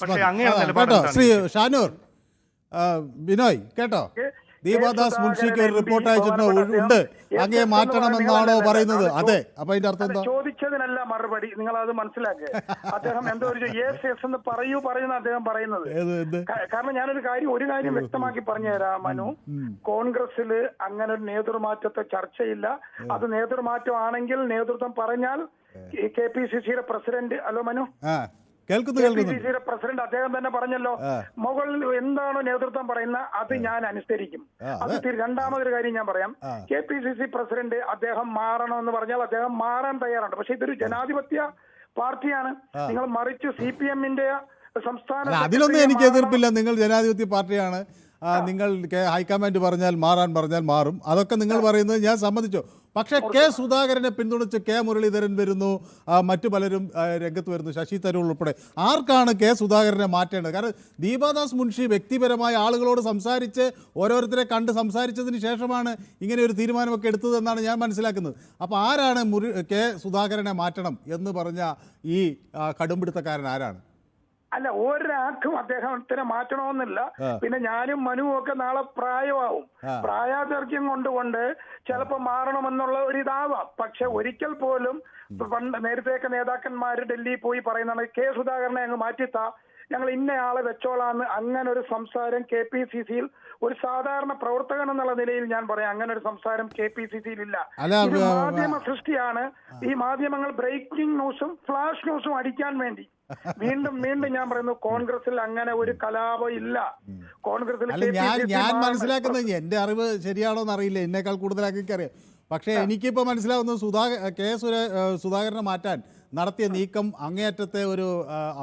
പക്ഷേ അങ്ങയുടെ നിലപാട്
കേട്ടോ ശ്രീ ഷാനൂർ, ബിനോയ് കേട്ടോ, ദീപാദാസ് മുൻഷിക്ക് ഒരു റിപ്പോർട്ട് അയച്ചിട്ടുണ്ട്, അങ്ങേ മാറ്റണമെന്നാണോ പറയുന്നത്? അതെ. അപ്പൊ അതിന്റെ അർത്ഥം എന്താ?
ചോദിച്ചതിനല്ല മറുപടി, നിങ്ങൾ അത് മനസ്സിലാക്കുക. അദ്ദേഹം എന്തോ ഒരു യെസ് എന്ന് പറയുന്ന അദ്ദേഹം പറയുന്നത്. കാരണം ഞാനൊരു കാര്യം വ്യക്തമാക്കി പറഞ്ഞു തരാം മനു. കോൺഗ്രസില് അങ്ങനെ ഒരു നേതൃമാറ്റത്തെ ചർച്ചയില്ല. അത് നേതൃമാറ്റം ആണെങ്കിൽ നേതൃത്വം പറഞ്ഞാൽ KPCCയുടെ പ്രസിഡന്റ്, ഹലോ മനു, KPCCയുടെ പ്രസിഡന്റ് അദ്ദേഹം തന്നെ പറഞ്ഞല്ലോ, മുകളിൽ എന്താണോ നേതൃത്വം പറയുന്ന അത് ഞാൻ അനുസരിക്കും. അത് രണ്ടാമതൊരു കാര്യം ഞാൻ പറയാം. KPCC പ്രസിഡന്റ് അദ്ദേഹം മാറണമെന്ന് പറഞ്ഞാൽ അദ്ദേഹം മാറാൻ തയ്യാറുണ്ട്. പക്ഷെ ഇതൊരു ജനാധിപത്യ പാർട്ടിയാണ്. നിങ്ങൾ മറിച്ച് CPMന്റെ സംസ്ഥാന,
അതിലൊന്നും എനിക്ക് എതിർപ്പില്ല. നിങ്ങൾ ജനാധിപത്യ പാർട്ടിയാണ്. നിങ്ങൾ ഹൈക്കമാൻഡ് പറഞ്ഞാൽ മാറും. അതൊക്കെ നിങ്ങൾ പറയുന്നത് ഞാൻ സമ്മതിച്ചു. പക്ഷേ കെ സുധാകരനെ പിന്തുണച്ച് കെ മുരളീധരൻ വരുന്നു, മറ്റു പലരും രംഗത്ത് വരുന്നു, ശശി തരൂർ ഉൾപ്പെടെ. ആർക്കാണ് കെ സുധാകരനെ മാറ്റേണ്ടത്? കാരണം ദീപാദാസ് മുൻഷി വ്യക്തിപരമായ ആളുകളോട് സംസാരിച്ച് ഓരോരുത്തരെ കണ്ട് സംസാരിച്ചതിന് ശേഷമാണ് ഇങ്ങനെ ഒരു തീരുമാനമൊക്കെ എടുത്തതെന്നാണ് ഞാൻ മനസ്സിലാക്കുന്നത്. അപ്പോൾ ആരാണ് കെ സുധാകരനെ മാറ്റണം എന്ന് പറഞ്ഞ ഈ കടുംപിടുത്തക്കാരൻ ആരാണ്?
അല്ല, ഒരാൾക്കും അദ്ദേഹത്തിന് മാറ്റണമെന്നില്ല. പിന്നെ ഞാനും മനുവും ഒക്കെ നാളെ പ്രായമാവും. പ്രായാചാർക്യം കൊണ്ടുകൊണ്ട് ചിലപ്പോൾ മാറണമെന്നുള്ള ഒരു ഇതാവാം. പക്ഷെ ഒരിക്കൽ പോലും നേരത്തെയൊക്കെ നേതാക്കന്മാർ ഡൽഹിയിൽ പോയി പറയുന്നതാണ് കെ സുധാകരനെ അങ്ങ് മാറ്റിത്താ, ഞങ്ങൾ ഇന്നയാളെ വെച്ചോളാന്ന്. അങ്ങനെ ഒരു സംസാരം KPCCയിൽ ഒരു സാധാരണ പ്രവർത്തകൻ എന്നുള്ള നിലയിൽ ഞാൻ പറയാം, അങ്ങനെ ഒരു സംസാരം KPCCയിൽ ഇല്ല. ഇത് മാധ്യമ സൃഷ്ടിയാണ്. ഈ മാധ്യമങ്ങൾ ബ്രേക്കിംഗ് ന്യൂസും ഫ്ലാഷ് ന്യൂസും അടിക്കാൻ വേണ്ടി വീണ്ടും ഞാൻ പറയുന്നു, കോൺഗ്രസിൽ അങ്ങനെ ഒരു കലാപം ഇല്ല. കോൺഗ്രസിൽ
ഞാൻ മനസ്സിലാക്കുന്നത്, എന്റെ അറിവ് ശരിയാണോ എന്നറിയില്ല, എന്നേക്കാൾ കൂടുതലാക്കി എനിക്കറിയാം. പക്ഷേ എനിക്കിപ്പോൾ മനസ്സിലാവുന്നത് സുധാകരനെ മാറ്റാൻ നടത്തിയ നീക്കം അങ്ങേയറ്റത്തെ ഒരു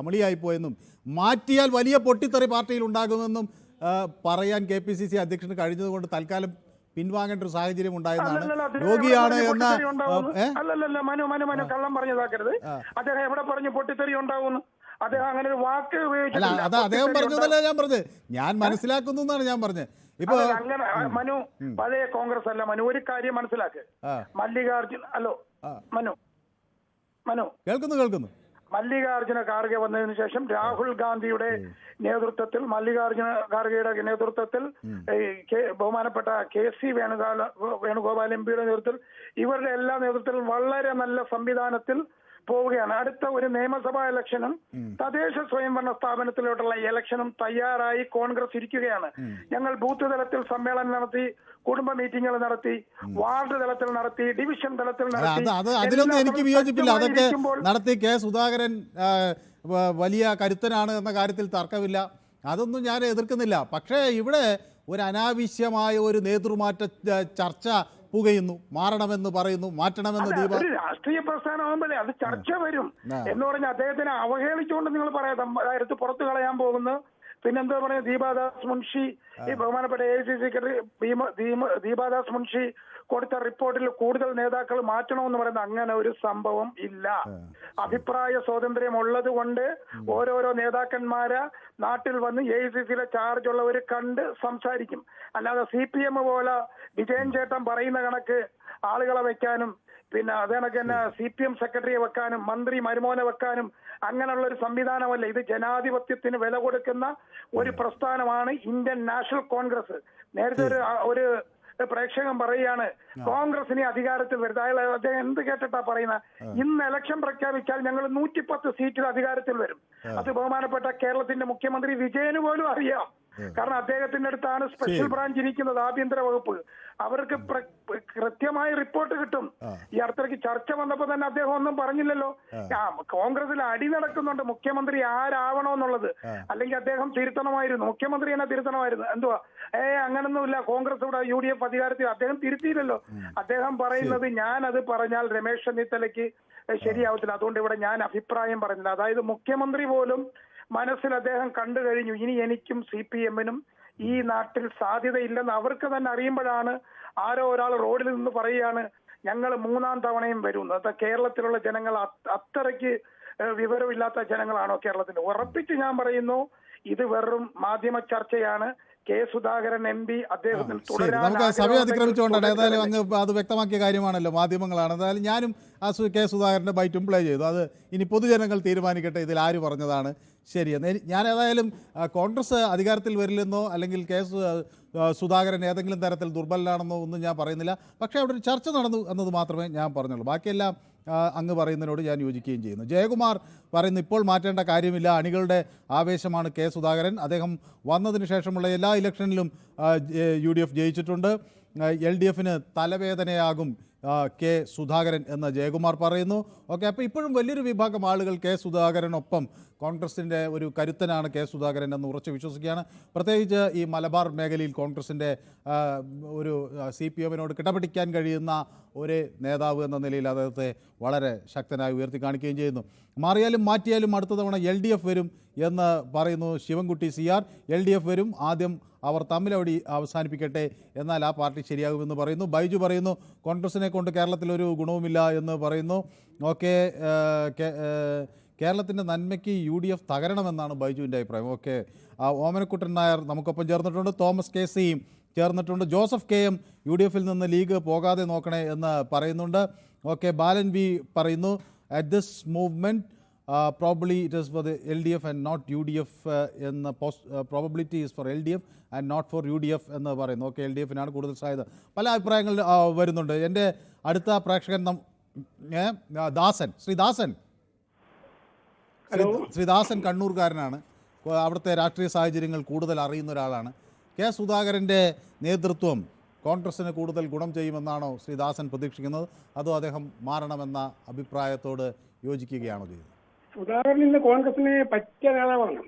അമളിയായി പോയെന്നും മാറ്റിയാൽ വലിയ പൊട്ടിത്തെറി പാർട്ടിയിൽ ഉണ്ടാകുമെന്നും പറയാൻ KPCC അധ്യക്ഷന് കഴിഞ്ഞതുകൊണ്ട് തൽക്കാലം പിൻവാങ്ങേണ്ട ഒരു സാഹചര്യം ഉണ്ടായെന്നാണ്. രോഗിയാണ് എന്ന
അല്ലല്ല മനു കള്ളം പറഞ്ഞതാക്കരുത്. അദ്ദേഹം എവിടെ പറഞ്ഞു പൊട്ടിത്തെറി ഉണ്ടാവുന്നു? അദ്ദേഹം അങ്ങനെ ഒരു വാക്ക് ഉപയോഗിച്ചില്ല.
അത് അദ്ദേഹം പറഞ്ഞതല്ല ഞാൻ പറഞ്ഞത്, ഞാൻ മനസ്സിലാക്കുന്നു എന്നാണ് ഞാൻ പറഞ്ഞത്. ഇപ്പൊ
അങ്ങനെ മനു പഴയ കോൺഗ്രസ് അല്ല മനു. ഒരു കാര്യം മനസ്സിലാക്ക്, മല്ലികാർജുൻ മനു കേൾക്കുന്നു. മല്ലികാർജുന ഖാർഗെ വന്നതിന് ശേഷം രാഹുൽ ഗാന്ധിയുടെ നേതൃത്വത്തിൽ, മല്ലികാർജുന ഖാർഗെയുടെ നേതൃത്വത്തിൽ, ബഹുമാനപ്പെട്ട KC വേണുഗോപാൽ MPയുടെ നേതൃത്വത്തിൽ, ഇവരുടെ എല്ലാ നേതൃത്വത്തിലും വളരെ നല്ല സംവിധാനത്തിൽ പോവുകയാണ്. അടുത്ത ഒരു നിയമസഭാ ഇലക്ഷനും തദ്ദേശ സ്വയംഭരണ സ്ഥാപനത്തിലോട്ടുള്ള ഇലക്ഷനും തയ്യാറായി കോൺഗ്രസ് ഇരിക്കുകയാണ്. ഞങ്ങൾ ബൂത്ത് തലത്തിൽ സമ്മേളനം നടത്തി, കുടുംബ മീറ്റിംഗുകൾ നടത്തി, വാർഡ് തലത്തിൽ നടത്തി, ഡിവിഷൻ തലത്തിൽ നടത്തി.
അതിലൊന്നും എനിക്ക് വിയോജിപ്പില്ല. അതൊക്കെ നടത്തി. കെ സുധാകരൻ വലിയ കരുത്തനാണ് എന്ന കാര്യത്തിൽ തർക്കമില്ല. അതൊന്നും ഞാൻ എതിർക്കുന്നില്ല. പക്ഷേ ഇവിടെ ഒരു അനാവശ്യമായ ഒരു നേതൃമാറ്റ ചർച്ച പുകയുന്നു. മാറണമെന്ന് പറയുന്നു, മാറ്റണമെന്ന്
രാഷ്ട്രീയ പ്രസ്ഥാനമാകുമ്പോഴേ അത് ചർച്ച വരും എന്ന് പറഞ്ഞാൽ അദ്ദേഹത്തിനെ അവഹേളിച്ചുകൊണ്ട് നിങ്ങൾ പറയാം എടുത്ത് പുറത്തു കളയാൻ പോകുന്നു. പിന്നെന്താ പറയാ, ദീപാദാസ് മുൻഷി, ഈ ബഹുമാനപ്പെട്ട AICC സെക്രട്ടറി ദീപാദാസ് മുൻഷി കൊടുത്ത റിപ്പോർട്ടിൽ കൂടുതൽ നേതാക്കൾ മാറ്റണമെന്ന് പറയുന്ന അങ്ങനെ ഒരു സംഭവം ഇല്ല. അഭിപ്രായ സ്വാതന്ത്ര്യം ഉള്ളത് കൊണ്ട് ഓരോരോ നേതാക്കന്മാരെ നാട്ടിൽ വന്ന് AICCയിലെ ചാർജ് ഉള്ളവർ കണ്ട് സംസാരിക്കും. അല്ലാതെ CPM പോലെ വിജയൻ ചേട്ടൻ പറയുന്ന കണക്ക് ആളുകളെ വെക്കാനും, പിന്നെ അതേ കണക്ക് തന്നെ CPM സെക്രട്ടറിയെ വെക്കാനും, മന്ത്രി മരുമോനെ വെക്കാനും അങ്ങനെയുള്ള ഒരു സംവിധാനമല്ല. ഇത് ജനാധിപത്യത്തിന് വില കൊടുക്കുന്ന ഒരു പ്രസ്ഥാനമാണ് ഇന്ത്യൻ നാഷണൽ കോൺഗ്രസ്. നേരത്തെ ഒരു പ്രേക്ഷകൻ പറയുകയാണ് കോൺഗ്രസിനെ അധികാരത്തിൽ വരുന്നത്. അദ്ദേഹം എന്ത് കേട്ടിട്ടാ പറയുന്നത്? ഇന്ന് ഇലക്ഷൻ പ്രഖ്യാപിച്ചാൽ ഞങ്ങൾ 110 സീറ്റിൽ അധികാരത്തിൽ വരും. അത് ബഹുമാനപ്പെട്ട കേരളത്തിന്റെ മുഖ്യമന്ത്രി വിജയന് പോലും അറിയാം. കാരണം അദ്ദേഹത്തിന്റെ അടുത്താണ് സ്പെഷ്യൽ ബ്രാഞ്ച് ഇരിക്കുന്നത്, ആഭ്യന്തര വകുപ്പ്. അവർക്ക് കൃത്യമായ റിപ്പോർട്ട് കിട്ടും. ഈ അടുത്തിടയ്ക്ക് ചർച്ച വന്നപ്പോ തന്നെ അദ്ദേഹം ഒന്നും പറഞ്ഞില്ലല്ലോ. കോൺഗ്രസിൽ അടി നടക്കുന്നുണ്ട് മുഖ്യമന്ത്രി ആരാവണോന്നുള്ളത്. അല്ലെങ്കിൽ അദ്ദേഹം തിരുത്തണമായിരുന്നു, മുഖ്യമന്ത്രി തന്നെ തിരുത്തണമായിരുന്നു. എന്തുവാ അങ്ങനൊന്നുമില്ല, കോൺഗ്രസ് ഇവിടെ UDF അധികാരത്തിൽ. അദ്ദേഹം തിരുത്തിയില്ലല്ലോ. അദ്ദേഹം പറയുന്നത് ഞാനത് പറഞ്ഞാൽ രമേശ് ചെന്നിത്തലയ്ക്ക് ശരിയാവത്തില്ല, അതുകൊണ്ട് ഇവിടെ ഞാൻ അഭിപ്രായം പറഞ്ഞില്ല. അതായത് മുഖ്യമന്ത്രി പോലും മനസ്സിൽ അദ്ദേഹം കണ്ടു കഴിഞ്ഞു, ഇനി എനിക്കും CPM-നും ഈ നാട്ടിൽ സാധ്യതയില്ലെന്ന് അവർക്ക് തന്നെ അറിയുമ്പോഴാണ് ആരോ ഒരാൾ റോഡിൽ നിന്ന് പറയുകയാണ് ഞങ്ങൾ 3ാം തവണയും വരും. അത് കേരളത്തിലുള്ള ജനങ്ങൾ അത്രയ്ക്ക് വിവരമില്ലാത്ത ജനങ്ങളാണോ കേരളത്തിൽ? ഉറപ്പിച്ച് ഞാൻ പറയുന്നു, ഇത് വെറും മാധ്യമ ചർച്ചയാണ്. കെ സുധാകരൻ MP അദ്ദേഹത്തിന്
നമുക്ക് സമയം അതിക്രമിച്ചുകൊണ്ടാണ്. ഏതായാലും അങ്ങ് അത് വ്യക്തമാക്കിയ കാര്യമാണല്ലോ, മാധ്യമങ്ങളാണ്. എന്തായാലും ഞാനും ആ കെ സുധാകരൻ്റെ ബൈറ്റും പ്ലേ ചെയ്തു. അത് ഇനി പൊതുജനങ്ങൾ തീരുമാനിക്കട്ടെ ഇതിൽ ആര് പറഞ്ഞതാണ് ശരിയെന്ന്. ഞാൻ ഏതായാലും കോൺഗ്രസ് അധികാരത്തിൽ വരില്ലെന്നോ അല്ലെങ്കിൽ കെ സുധാകരൻ ഏതെങ്കിലും തരത്തിൽ ദുർബലനാണെന്നോ ഒന്നും ഞാൻ പറയുന്നില്ല. പക്ഷേ അവിടെ ഒരു ചർച്ച നടന്നു എന്നത് മാത്രമേ ഞാൻ പറഞ്ഞുള്ളൂ. ബാക്കിയെല്ലാം അങ്ങ് പറയുന്നതിനോട് ഞാൻ യോജിക്കുകയും ചെയ്യുന്നു. ജയകുമാർ പറയുന്നു ഇപ്പോൾ മാറ്റേണ്ട കാര്യമില്ല, അണികളുടെ ആവേശമാണ് കെ സുധാകരൻ. അദ്ദേഹം വന്നതിന് ശേഷമുള്ള എല്ലാ ഇലക്ഷനിലും UDF ജയിച്ചിട്ടുണ്ട്. LDF-ന് തലവേദനയാകും കെ സുധാകരൻ എന്ന് ജയകുമാർ പറയുന്നു. ഓക്കെ, അപ്പോൾ ഇപ്പോഴും വലിയൊരു വിഭാഗം ആളുകൾ കെ സുധാകരനൊപ്പം കോൺഗ്രസിൻ്റെ ഒരു കരുത്തനാണ് കെ സുധാകരൻ എന്ന് ഉറച്ച് വിശ്വസിക്കുകയാണ്. പ്രത്യേകിച്ച് ഈ മലബാർ മേഖലയിൽ കോൺഗ്രസിൻ്റെ ഒരു CPM-നോട് കിടപിടിക്കാൻ കഴിയുന്ന ഒരു നേതാവ് എന്ന നിലയിൽ അദ്ദേഹത്തെ വളരെ ശക്തനായി ഉയർത്തി കാണിക്കുകയും ചെയ്യുന്നു. മാറിയാലും മാറ്റിയാലും അടുത്ത തവണ LDF വരും എന്ന് പറയുന്നു ശിവൻകുട്ടി CR. LDF വരും, ആദ്യം അവർ തമ്മിലടി അവസാനിപ്പിക്കട്ടെ, എന്നാൽ ആ പാർട്ടി ശരിയാകുമെന്ന് പറയുന്നു. ബൈജു പറയുന്നു കോൺഗ്രസിനെ കൊണ്ട് കേരളത്തിലൊരു ഗുണവുമില്ല എന്ന് പറയുന്നു. ഓക്കെ, കേരളത്തിൻ്റെ നന്മയ്ക്ക് UDF തകരണമെന്നാണ് ബൈജുവിൻ്റെ അഭിപ്രായം. ഓക്കെ, ഓമനക്കുട്ടൻ നായർ നമുക്കൊപ്പം ചേർന്നിട്ടുണ്ട്, തോമസ് KC ചേർന്നിട്ടുണ്ട്, ജോസഫ് KM UDF-ൽ നിന്ന് ലീഗ് പോകാതെ നോക്കണേ എന്ന് പറയുന്നുണ്ട്. ഓക്കെ, ബാലൻ V പറയുന്നു at this movement probably it is for the LDF and not UDF എന്ന probability is for LDF and not for UDF എന്ന് പറയുന്നു. ഓക്കെ, LDF-നാണ് കൂടുതൽ സാധ്യത. പല അഭിപ്രായങ്ങൾ വരുന്നുണ്ട്. എൻ്റെ അടുത്ത പ്രേക്ഷകൻ ദാസൻ, ശ്രീദാസൻ കണ്ണൂർക്കാരനാണ്. അവിടുത്തെ രാഷ്ട്രീയ സാഹചര്യങ്ങൾ കൂടുതൽ അറിയുന്ന ഒരാളാണ്. കെ സുധാകരൻ്റെ നേതൃത്വം കോൺഗ്രസിന് കൂടുതൽ ഗുണം ചെയ്യുമെന്നാണോ ശ്രീദാസൻ പ്രതീക്ഷിക്കുന്നത്, അതോ അദ്ദേഹം മാറണമെന്ന അഭിപ്രായത്തോട് യോജിക്കുകയാണോ ചെയ്യുന്നത്?
സുധാകരൻ ഇന്ന് കോൺഗ്രസിന് പറ്റിയ നേതാവാണ്.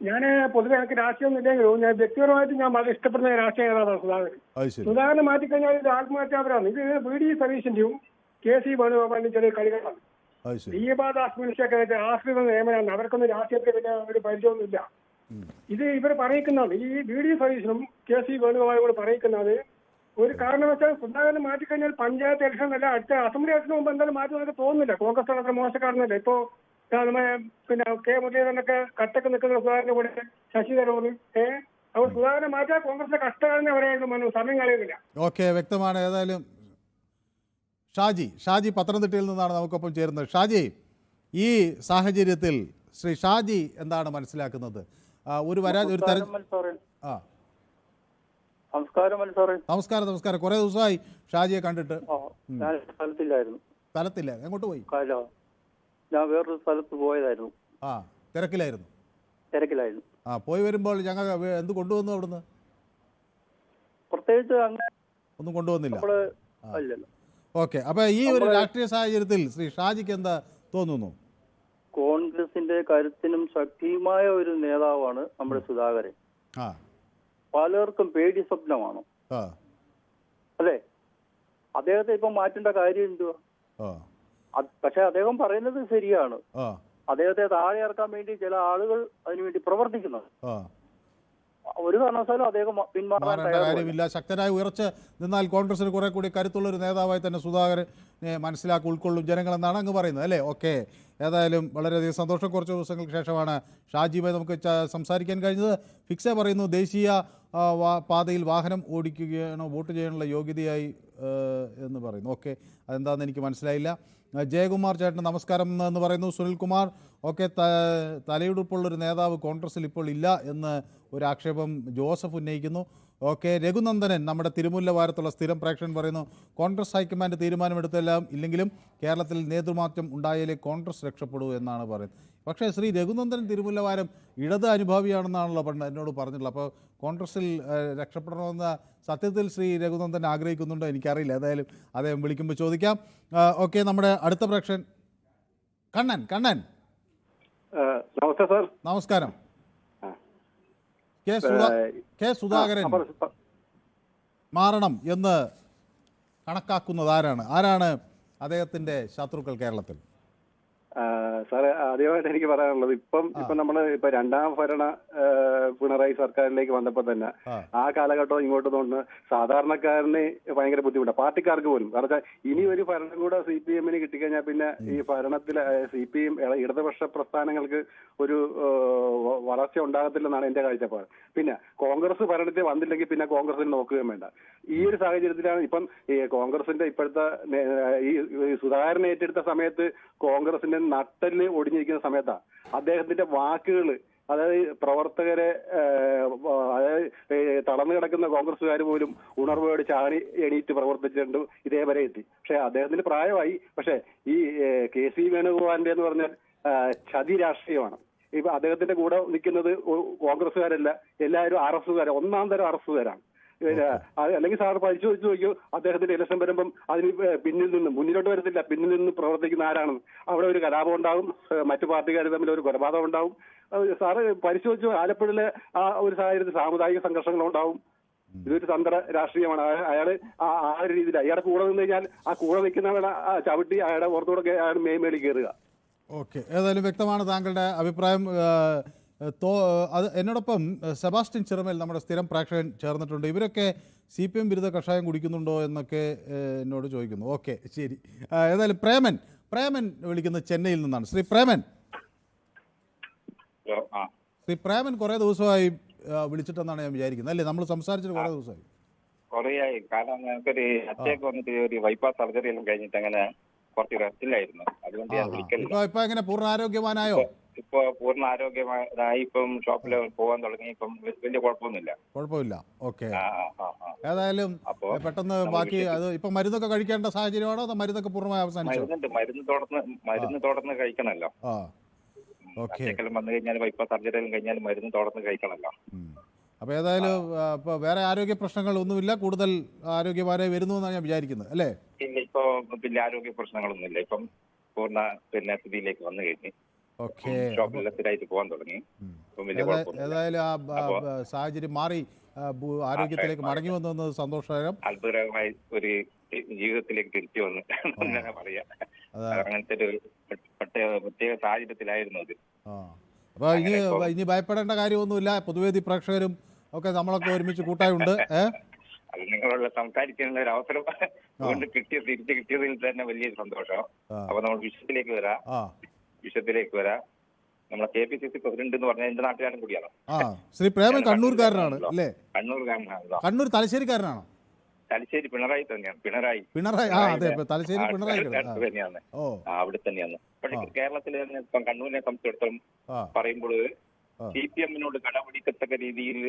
ഞാൻ പൊതുവെ എനിക്ക് രാഷ്ട്രീയം ഇല്ലെങ്കിലും ഞാൻ വ്യക്തിപരമായിട്ട് ഞാൻ വളരെ ഇഷ്ടപ്പെടുന്ന രാഷ്ട്രീയ നേതാവാണ് സുധാകരൻ. സുധാകരനെ മാറ്റിക്കഴിഞ്ഞാൽ ഇത് ആത്മഹത്യാപരമാണ്. ഇത് VD സതീശന്റെയും KC വേണുഗോപാലിന്റെയും ചെറിയ കളികളാണ്. ദീപാദാസ് മിനിസ്റ്റൊക്കെ ആശ്രിത നിയമനാണ്. അവർക്കൊന്നും രാഷ്ട്രീയത്തെ പിന്നെ ഒരു പരിചയമൊന്നുമില്ല. ഇത് ഇവർ പറയിക്കുന്നതാണ്, ഈ VD സതീശനും KC വേണുഗോപാലും കൂടെ പറയിക്കുന്നത് ഒരു കാരണവശാൽ സുധാകരനെ മാറ്റിക്കഴിഞ്ഞാൽ പഞ്ചായത്ത് ഇലക്ഷൻ അല്ല, അടുത്ത അസംബ്ലി ഇലക്ഷന് മുമ്പ് എന്തായാലും മാറ്റി നമുക്ക് തോന്നുന്നില്ല. കോൺഗ്രസ് അത്ര മോശക്കാരനല്ല. ഇപ്പോ പിന്നെ K മുരളീധരനൊക്കെ കട്ടക്ക് നിൽക്കുന്ന സുധാകരന്റെ കൂടെ ശശി തരൂർ അവർ സുധാകരനെ മാറ്റാൻ കോൺഗ്രസിന്റെ കഷ്ടകാലം അവരായിരുന്നു, സമയം കളയുന്നില്ല.
ഓക്കെ, വ്യക്തമാണ്. ഏതായാലും ഷാജി പത്തനംതിട്ടയിൽ നിന്നാണ് നമുക്കൊപ്പം ചേരുന്നത്. ഷാജി, ഈ സാഹചര്യത്തിൽ ശ്രീ ഷാജി എന്താണ് മനസ്സിലാക്കുന്നത്? നമസ്കാരം. കുറെ ദിവസമായി ഷാജിയെ കണ്ടിട്ട്. സ്ഥലത്തില്ല, എങ്ങോട്ട് പോയി?
ഞാൻ വേറൊരു സ്ഥലത്ത് പോയതായിരുന്നു.
തിരക്കിലായിരുന്നു. പോയി വരുമ്പോൾ ഞങ്ങൾ എന്ത് കൊണ്ടുവന്നു അവിടുന്ന്?
പ്രത്യേകിച്ച്
ഒന്നും കൊണ്ടുവന്നില്ല. ഓക്കെ, അപ്പൊ ഈ ഒരു രാഷ്ട്രീയ സാഹചര്യത്തിൽ ശ്രീ ഷാജിക്ക് എന്താ തോന്നുന്നു?
കോൺഗ്രസിന്റെ കരുത്തിനും ശക്തിയുമായ ഒരു നേതാവാണ് നമ്മുടെ സുധാകരൻ. പലർക്കും പേടി സ്വപ്നമാണ്. അല്ലേ? അദ്ദേഹത്തെ ഇപ്പൊ മാറ്റേണ്ട കാര്യം എന്തുവാ? പക്ഷെ അദ്ദേഹം പറയുന്നത് ശരിയാണ്. അദ്ദേഹത്തെ താഴെ ഇറക്കാൻ വേണ്ടി ചില ആളുകൾ അതിനുവേണ്ടി പ്രവർത്തിക്കുന്നത്. ഒരു കാരണവശാലും അദ്ദേഹം പിന്മാറേണ്ട
കാര്യമില്ല. ശക്തനായി ഉയർച്ച നിന്നാൽ കോൺഗ്രസിന് കുറെ കൂടി കരുത്തുള്ള ഒരു നേതാവായി തന്നെ സുധാകരനെ മനസ്സിലാക്കി ഉൾക്കൊള്ളും ജനങ്ങളെന്നാണ് അങ്ങ് പറയുന്നത്, അല്ലേ? ഓക്കെ, ഏതായാലും വളരെയധികം സന്തോഷം. കുറച്ച് ദിവസങ്ങൾക്ക് ശേഷമാണ് ഷാജിയുമായി നമുക്ക് സംസാരിക്കാൻ കഴിഞ്ഞത്. ഫിക്സെ പറയുന്നു ദേശീയ പാതയിൽ വാഹനം ഓടിക്കുകയാണോ വോട്ട് ചെയ്യാനുള്ള യോഗ്യതയായി എന്ന് പറയുന്നു. ഓക്കെ, അതെന്താണെന്ന് എനിക്ക് മനസ്സിലായില്ല. ജയകുമാർ ചേട്ടന് നമസ്കാരം എന്ന് പറയുന്നു. സുനിൽകുമാർ, ഓക്കെ, തലയെടുപ്പുള്ളൊരു നേതാവ് കോൺഗ്രസിൽ ഇപ്പോൾ ഇല്ല എന്ന് ഒരു ആക്ഷേപം ജോസഫ് ഉന്നയിക്കുന്നു. ഓക്കെ, രഘുനന്ദനൻ നമ്മുടെ തിരുമുല്ല വാരത്തുള്ള സ്ഥിരം പ്രേക്ഷകൻ പറയുന്നു, കോൺഗ്രസ് ഹൈക്കമാൻഡ് തീരുമാനമെടുത്തെല്ലാം ഇല്ലെങ്കിലും കേരളത്തിൽ നേതൃമാറ്റം ഉണ്ടായാലേ കോൺഗ്രസ് രക്ഷപ്പെടൂ എന്നാണ് പറയുന്നത്. പക്ഷേ ശ്രീ രഘുനന്ദനൻ തിരുമുല്ല വാരം ഇടത് അനുഭാവിയാണെന്നാണല്ലോ എന്നോട് പറഞ്ഞിട്ടുള്ളത്. അപ്പോൾ കോൺഗ്രസിൽ രക്ഷപ്പെടണമെന്ന സത്യത്തിൽ ശ്രീ രഘുനന്ദൻ ആഗ്രഹിക്കുന്നുണ്ടോ എനിക്കറിയില്ല. ഏതായാലും അദ്ദേഹം വിളിക്കുമ്പോൾ ചോദിക്കാം. ഓക്കെ, നമ്മുടെ അടുത്ത പ്രേക്ഷകൻ കണ്ണൻ.
നമസ്തേ സാർ.
നമസ്കാരം. കെ സുധാകരൻ മാറണം എന്ന് കണക്കാക്കുന്നത് ആരാണ് അദ്ദേഹത്തിന്റെ ശത്രുക്കൾ കേരളത്തിൽ?
സാറേ, ആദ്യമായിട്ട് എനിക്ക് പറയാനുള്ളത് ഇപ്പം നമ്മള് രണ്ടാം ഭരണ പിണറായി സർക്കാരിലേക്ക് വന്നപ്പോൾ തന്നെ ആ കാലഘട്ടം ഇങ്ങോട്ട് തോന്നുന്നു സാധാരണക്കാരന് ഭയങ്കര ബുദ്ധിമുട്ടാണ്, പാർട്ടിക്കാർക്ക് പോലും. കാരണം വെച്ചാൽ ഇനി ഒരു ഭരണം കൂടെ CPM-ന് കിട്ടിക്കഴിഞ്ഞാൽ പിന്നെ ഈ ഭരണത്തിൽ CPM ഇടതുപക്ഷ പ്രസ്ഥാനങ്ങൾക്ക് ഒരു വളർച്ച ഉണ്ടാകത്തില്ലെന്നാണ് എന്റെ കാഴ്ചപ്പാട്. പിന്നെ കോൺഗ്രസ് ഭരണത്തിൽ വന്നില്ലെങ്കിൽ പിന്നെ കോൺഗ്രസിന് നോക്കുകയും വേണ്ട. ഈ ഒരു സാഹചര്യത്തിലാണ് ഇപ്പം ഈ കോൺഗ്രസിന്റെ ഇപ്പോഴത്തെ ഈ സുധാകരൻ ഏറ്റെടുത്ത സമയത്ത് കോൺഗ്രസിന്റെ നട്ടല് ഒടിഞ്ഞിരിക്കുന്ന സമയത്താണ് അദ്ദേഹത്തിന്റെ വാക്കുകൾ, അതായത് പ്രവർത്തകരെ, അതായത് തളർന്നു കിടക്കുന്ന കോൺഗ്രസ്സുകാർ പോലും ഉണർവോട് ചാടി എണീറ്റ് പ്രവർത്തിച്ചിട്ടുണ്ട്, ഇതേവരെ എത്തി. പക്ഷെ അദ്ദേഹത്തിന് പ്രായമായി. പക്ഷെ ഈ KC വേണുഗോപാലിന്റെ എന്ന് പറഞ്ഞാൽ ചതി രാഷ്ട്രീയമാണ്. ഇപ്പൊ അദ്ദേഹത്തിന്റെ കൂടെ നിൽക്കുന്നത് കോൺഗ്രസ്സുകാരല്ല, എല്ലാവരും RS-കാരാണ്, ഒന്നാം തരം RS-കാരാണ്. അല്ലെങ്കിൽ സാർ പരിശോധിച്ച് നോക്കിയോ, അദ്ദേഹത്തിന്റെ ഇലക്ഷൻ വരുമ്പം അതിന് പിന്നിൽ നിന്ന്, മുന്നിലോട്ട് വരത്തില്ല, പിന്നിൽ നിന്ന് പ്രവർത്തിക്കുന്ന ആരാണെന്ന്. അവിടെ ഒരു കലാപം ഉണ്ടാവും, മറ്റു പാർട്ടിക്കാർ തമ്മിൽ ഒരു കൊലപാതകം ഉണ്ടാവും. സാറ് പരിശോധിച്ചു, ആലപ്പുഴയിലെ ആ ഒരു സാഹചര്യത്തിൽ സാമുദായിക സംഘർഷങ്ങൾ ഉണ്ടാവും. ഇതൊരു തന്ത്ര രാഷ്ട്രീയമാണ്. അയാള് ആ ഒരു രീതിയിൽ അയാളുടെ കൂടെ നിന്ന് കഴിഞ്ഞാൽ ആ കൂടെ നിൽക്കുന്നവരുടെ ചവിട്ടി അയാളുടെ പുറത്തൂടെ അയാൾ മേൽ കയറുക.
ഓക്കെ, ഏതായാലും വ്യക്തമാണ് താങ്കളുടെ അഭിപ്രായം. അത് എന്നോടൊപ്പം സെബാസ്റ്റ്യൻ ചിറമേൽ നമ്മുടെ സ്ഥിരം പ്രേക്ഷകൻ ചേർന്നിട്ടുണ്ട്. ഇവരൊക്കെ CPM വിരുദ്ധ കഷായം കുടിക്കുന്നുണ്ടോ എന്നൊക്കെ എന്നോട് ചോദിക്കുന്നു. ഓക്കെ, ശരി. ഏതായാലും പ്രേമൻ വിളിക്കുന്നത് ചെന്നൈയിൽ നിന്നാണ്. ശ്രീ പ്രേമൻ കുറേ ദിവസമായി വിളിച്ചിട്ടെന്നാണ് ഞാൻ വിചാരിക്കുന്നത്, അല്ലേ? നമ്മൾ സംസാരിച്ചിട്ട് കുറേ ദിവസമായി.
കുറേയായി. കാരണം ഞങ്ങൾക്കൊരു അറ്റാക്ക് വന്നിട്ട് ഒരു ബൈപ്പാസ് സർജറി എല്ലാം കഴിഞ്ഞിട്ട് അങ്ങനെ കുറച്ച് റെസ്റ്റിലായിരുന്നു. അതുകൊണ്ട് ഞാൻ വിളിക്കലില്ല.
ഇപ്പൊ എങ്ങനെ പൂർണ്ണ ആരോഗ്യവാനായോ?
ഇപ്പൊ പൂർണ്ണ ആരോഗ്യമായി. ഇപ്പം ഷോപ്പിൽ പോകാൻ തുടങ്ങി. ഇപ്പം വലിയ കുഴപ്പമില്ല. ഓക്കെ,
ഏതായാലും പെട്ടെന്ന് ബാക്കി അത് ഇപ്പൊ മരുന്നൊക്കെ കഴിക്കേണ്ട സാഹചര്യമാണോ അതോ മരുന്നൊക്കെ പൂർണ്ണമായി അവസാനിച്ചോ?
മരുന്ന് തുടർന്ന് കഴിക്കണല്ലോ. വന്നു കഴിഞ്ഞാൽ ബൈപ്പാസ് സർജറി എല്ലാം കഴിഞ്ഞാൽ മരുന്ന് തുടർന്ന് കഴിക്കണല്ലോ.
അപ്പൊ ഏതായാലും ഇപ്പൊ വേറെ ആരോഗ്യ പ്രശ്നങ്ങൾ ഒന്നുമില്ല, കൂടുതൽ ആരോഗ്യവാനായി വരുന്നു എന്നാണ് ഞാൻ വിചാരിക്കുന്നത്, അല്ലേ?
ഇല്ല, ഇപ്പൊ പിന്നെ ആരോഗ്യ പ്രശ്നങ്ങളൊന്നുമില്ല. ഇപ്പം പൂർണ്ണ പിന്നെ സ്ഥിതിയിലേക്ക് വന്നു കഴിഞ്ഞു. ഷോപ്പിലെത്തിനായിട്ട് പോകാൻ തുടങ്ങി.
ഏതായാലും ആ സാഹചര്യം മാറി ആരോഗ്യത്തിലേക്ക് മടങ്ങി വന്നത് സന്തോഷകരം.
അത്ഭുതകരമായി ഒരു ജീവിതത്തിലേക്ക് തിരിച്ചു വന്ന് പറയാം. അങ്ങനത്തെ ഒരു പ്രത്യേക സാഹചര്യത്തിലായിരുന്നു അത്.
അപ്പൊ ഇനി ഭയപ്പെടേണ്ട കാര്യമൊന്നുമില്ല. പൊതുവേദി പ്രേക്ഷകരും ഒക്കെ നമ്മളൊക്കെ ഒരുമിച്ച് കൂട്ടായുണ്ട്.
അത് നിങ്ങളുള്ള സംസാരിക്കാനുള്ള ഒരു അവസരം കൊണ്ട് തിരിച്ചു കിട്ടിയതിൽ തന്നെ വലിയ സന്തോഷം. അപ്പൊ നമ്മൾ വിഷയത്തിലേക്ക് വരാം. നമ്മളെ KPCC പ്രസിഡന്റ് എന്ന് പറഞ്ഞാൽ എന്റെ നാട്ടുകാരൻ കൂടിയാണ്.
ശ്രീ പ്രേമൻ കണ്ണൂർക്കാരനാണ്, അല്ലേ?
കണ്ണൂർക്കാരനാണല്ലോ.
കണ്ണൂർ തലശ്ശേരിക്കാരനാണോ?
തലശ്ശേരി പിണറായി തന്നെയാണ്.
തലശ്ശേരി പിണറായി
തന്നെയാണ്, അവിടെ തന്നെയാണ്. പക്ഷെ കേരളത്തിലെ ഇപ്പം കണ്ണൂരിനെ സംബന്ധിച്ചിടത്തോളം പറയുമ്പോൾ CPM-നോട് കടപിടിക്കത്തക്ക രീതിയിൽ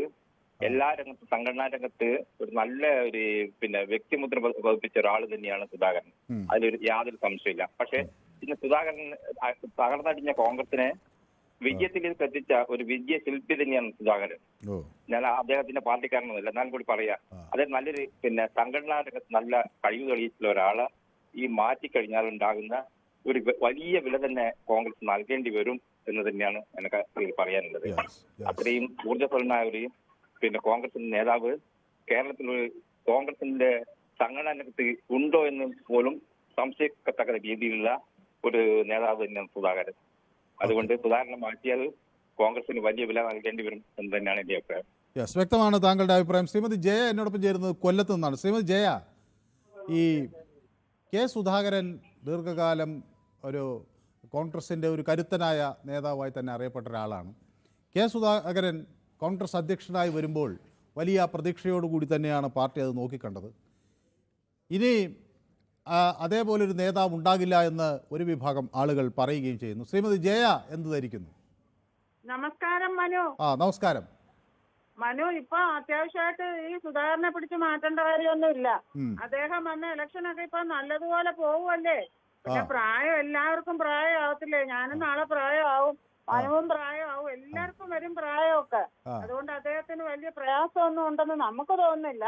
എല്ലാ രംഗത്തും, സംഘടനാ രംഗത്ത് ഒരു നല്ല ഒരു പിന്നെ വ്യക്തിമുദ്ര പതിപ്പിച്ച ഒരാൾ തന്നെയാണ് സുധാകരൻ. അതിലൊരു യാതൊരു സംശയമില്ല. പക്ഷെ ഇന്ന് സുധാകരൻ തകർന്നടിഞ്ഞ കോൺഗ്രസിനെ വിജയത്തിലേക്ക് എത്തിച്ച ഒരു വിജയ ശില്പി തന്നെയാണ് സുധാകരൻ. ഞാൻ അദ്ദേഹത്തിന്റെ പാർട്ടിക്കാരനൊന്നുമില്ല, എന്നാലും കൂടി പറയാം. അദ്ദേഹം നല്ലൊരു പിന്നെ സംഘടനാ രംഗത്ത് നല്ല കഴിവ് തെളിയിച്ചുള്ള ഒരാള് ഈ മാറ്റിക്കഴിഞ്ഞാൽ ഉണ്ടാകുന്ന ഒരു വലിയ വില തന്നെ കോൺഗ്രസ് നൽകേണ്ടി വരും എന്ന് തന്നെയാണ് എനിക്ക് പറയാനുള്ളത്. അത്രയും ഊർജ്ജസ്വലനായ ഒരു പിന്നെ കോൺഗ്രസിന്റെ നേതാവ് കേരളത്തിൽ കോൺഗ്രസിന്റെ സംഘടനാ രംഗത്ത് ഉണ്ടോ എന്ന് പോലും സംശയിക്കത്തക്ക രീതിയിലുള്ള ഒരു നേതാവ് തന്നെയാണ് സുധാകരൻ. അതുകൊണ്ട് സുധാകരനെ മാറ്റിയാൽ കോൺഗ്രസിന് വലിയ വില നൽകേണ്ടി വരും എന്ന് തന്നെയാണ് എന്റെ അഭിപ്രായം.
വ്യക്തമാണ് താങ്കളുടെ അഭിപ്രായം. ശ്രീമതി ജയ എന്നോടൊപ്പം ചേരുന്നത് കൊല്ലത്ത് നിന്നാണ്. ശ്രീമതി ജയ, ഈ കെ സുധാകരൻ ദീർഘകാലം ഒരു കോൺഗ്രസിൻ്റെ ഒരു കരുത്തനായ നേതാവായി തന്നെ അറിയപ്പെട്ട ഒരാളാണ്. കെ സുധാകരൻ കോൺഗ്രസ് അധ്യക്ഷനായി വരുമ്പോൾ വലിയ പ്രതീക്ഷയോടുകൂടി തന്നെയാണ് പാർട്ടി അത് നോക്കിക്കണ്ടത്. ഇനി അതേപോലൊരു നേതാവ് ഉണ്ടാകില്ല എന്ന് ഒരു വിഭാഗം ആളുകൾ പറയുകയും ചെയ്യുന്നു. ശ്രീമതി ജയ എന്ത് ധരിക്കുന്നു?
നമസ്കാരം മനു.
നമസ്കാരം.
മനു ഇപ്പൊ അത്യാവശ്യമായിട്ട് ഈ സുധാകരനെ പിടിച്ച് മാറ്റേണ്ട കാര്യമൊന്നുമില്ല. അദ്ദേഹം വന്ന ഇലക്ഷനൊക്കെ ഇപ്പൊ നല്ലതുപോലെ പോവുമല്ലേ. പിന്നെ പ്രായം എല്ലാവർക്കും പ്രായമാവത്തില്ലേ? ഞാനും നാളെ പ്രായമാവും, മനുവും പ്രായമാവും, എല്ലാവർക്കും വരും പ്രായമൊക്കെ. അതുകൊണ്ട് അദ്ദേഹത്തിന് വലിയ പ്രയാസമൊന്നും ഉണ്ടെന്ന് നമുക്ക് തോന്നുന്നില്ല.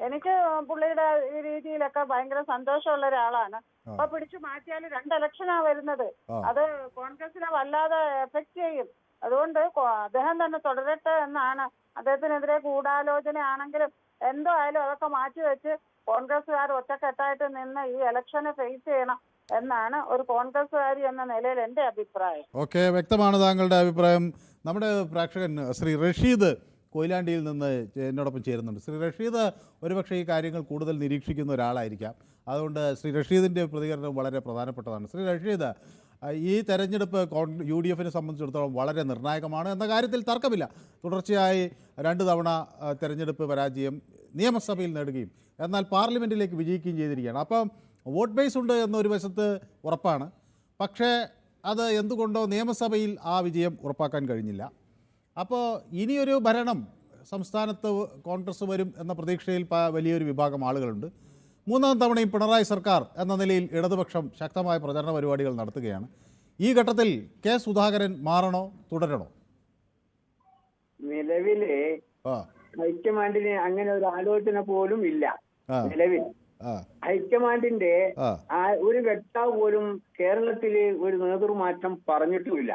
എനിക്ക് പുള്ളിയുടെ ഈ രീതിയിലൊക്കെ ഭയങ്കര സന്തോഷമുള്ള ഒരാളാണ്. അപ്പൊ പിടിച്ചു മാറ്റിയാൽ 2 ഇലക്ഷനാ വരുന്നത്. അത് കോൺഗ്രസിനെ വല്ലാതെ എഫക്ട് ചെയ്യും. അതുകൊണ്ട് അദ്ദേഹം തന്നെ തുടരട്ടെ എന്നാണ്. അദ്ദേഹത്തിനെതിരെ ഗൂഢാലോചന ആണെങ്കിലും എന്തോ ആയാലും അതൊക്കെ മാറ്റിവെച്ച് കോൺഗ്രസ്സുകാർ ഒറ്റക്കെട്ടായിട്ട് നിന്ന് ഈ ഇലക്ഷനെ ഫേസ് ചെയ്യണം എന്നാണ് ഒരു കോൺഗ്രസ്സുകാരി എന്ന നിലയിൽ എൻ്റെ അഭിപ്രായം.
ഓക്കെ, വ്യക്തമാണ് താങ്കളുടെ അഭിപ്രായം. നമ്മുടെ പ്രേക്ഷകൻ ശ്രീ റഷീദ് കൊയിലാണ്ടിയിൽ നിന്ന് എന്നോടൊപ്പം ചേരുന്നുണ്ട്. ശ്രീ റഷീദ് ഒരുപക്ഷെ ഈ കാര്യങ്ങൾ കൂടുതൽ നിരീക്ഷിക്കുന്ന ഒരാളായിരിക്കാം. അതുകൊണ്ട് ശ്രീ റഷീദിൻ്റെ പ്രതികരണം വളരെ പ്രധാനപ്പെട്ടതാണ്. ശ്രീ റഷീദ്, ഈ തെരഞ്ഞെടുപ്പ് UDFനെ സംബന്ധിച്ചിടത്തോളം വളരെ നിർണായകമാണ് എന്ന കാര്യത്തിൽ തർക്കമില്ല. തുടർച്ചയായി 2 തവണ തെരഞ്ഞെടുപ്പ് പരാജയം, നിയമസഭയിൽ നേടുകയും എന്നാൽ പാർലമെൻറ്റിലേക്ക് വിജയിക്കുകയും ചെയ്തിരിക്കുകയാണ്. അപ്പം വോട്ട് ബേസ് ഉണ്ട് എന്നൊരു വശത്ത് ഉറപ്പാണ്. പക്ഷേ അത് എന്തുകൊണ്ടോ നിയമസഭയിൽ ആ വിജയം ഉറപ്പാക്കാൻ കഴിഞ്ഞില്ല. അപ്പോൾ ഇനിയൊരു ഭരണം സംസ്ഥാനത്ത് കോൺഗ്രസ് വരും എന്ന പ്രതീക്ഷയിൽ വലിയൊരു വിഭാഗം ആളുകളുണ്ട്. 3ാം തവണയും പിണറായി സർക്കാർ എന്ന നിലയിൽ ഇടതുപക്ഷം ശക്തമായ പ്രചരണ പരിപാടികൾ നടത്തുകയാണ്. ഈ ഘട്ടത്തിൽ കെ സുധാകരൻ മാറണോ തുടരണോ?
നിലവില് ഹൈക്കമാൻഡിന് അങ്ങനെ ഒരു ആലോചന പോലും ഇല്ല. നിലവിൽ ഹൈക്കമാൻഡിന്റെ ഒരു വക്താവ് പോലും കേരളത്തില് ഒരു നേതൃമാറ്റം പറഞ്ഞിട്ടുമില്ല.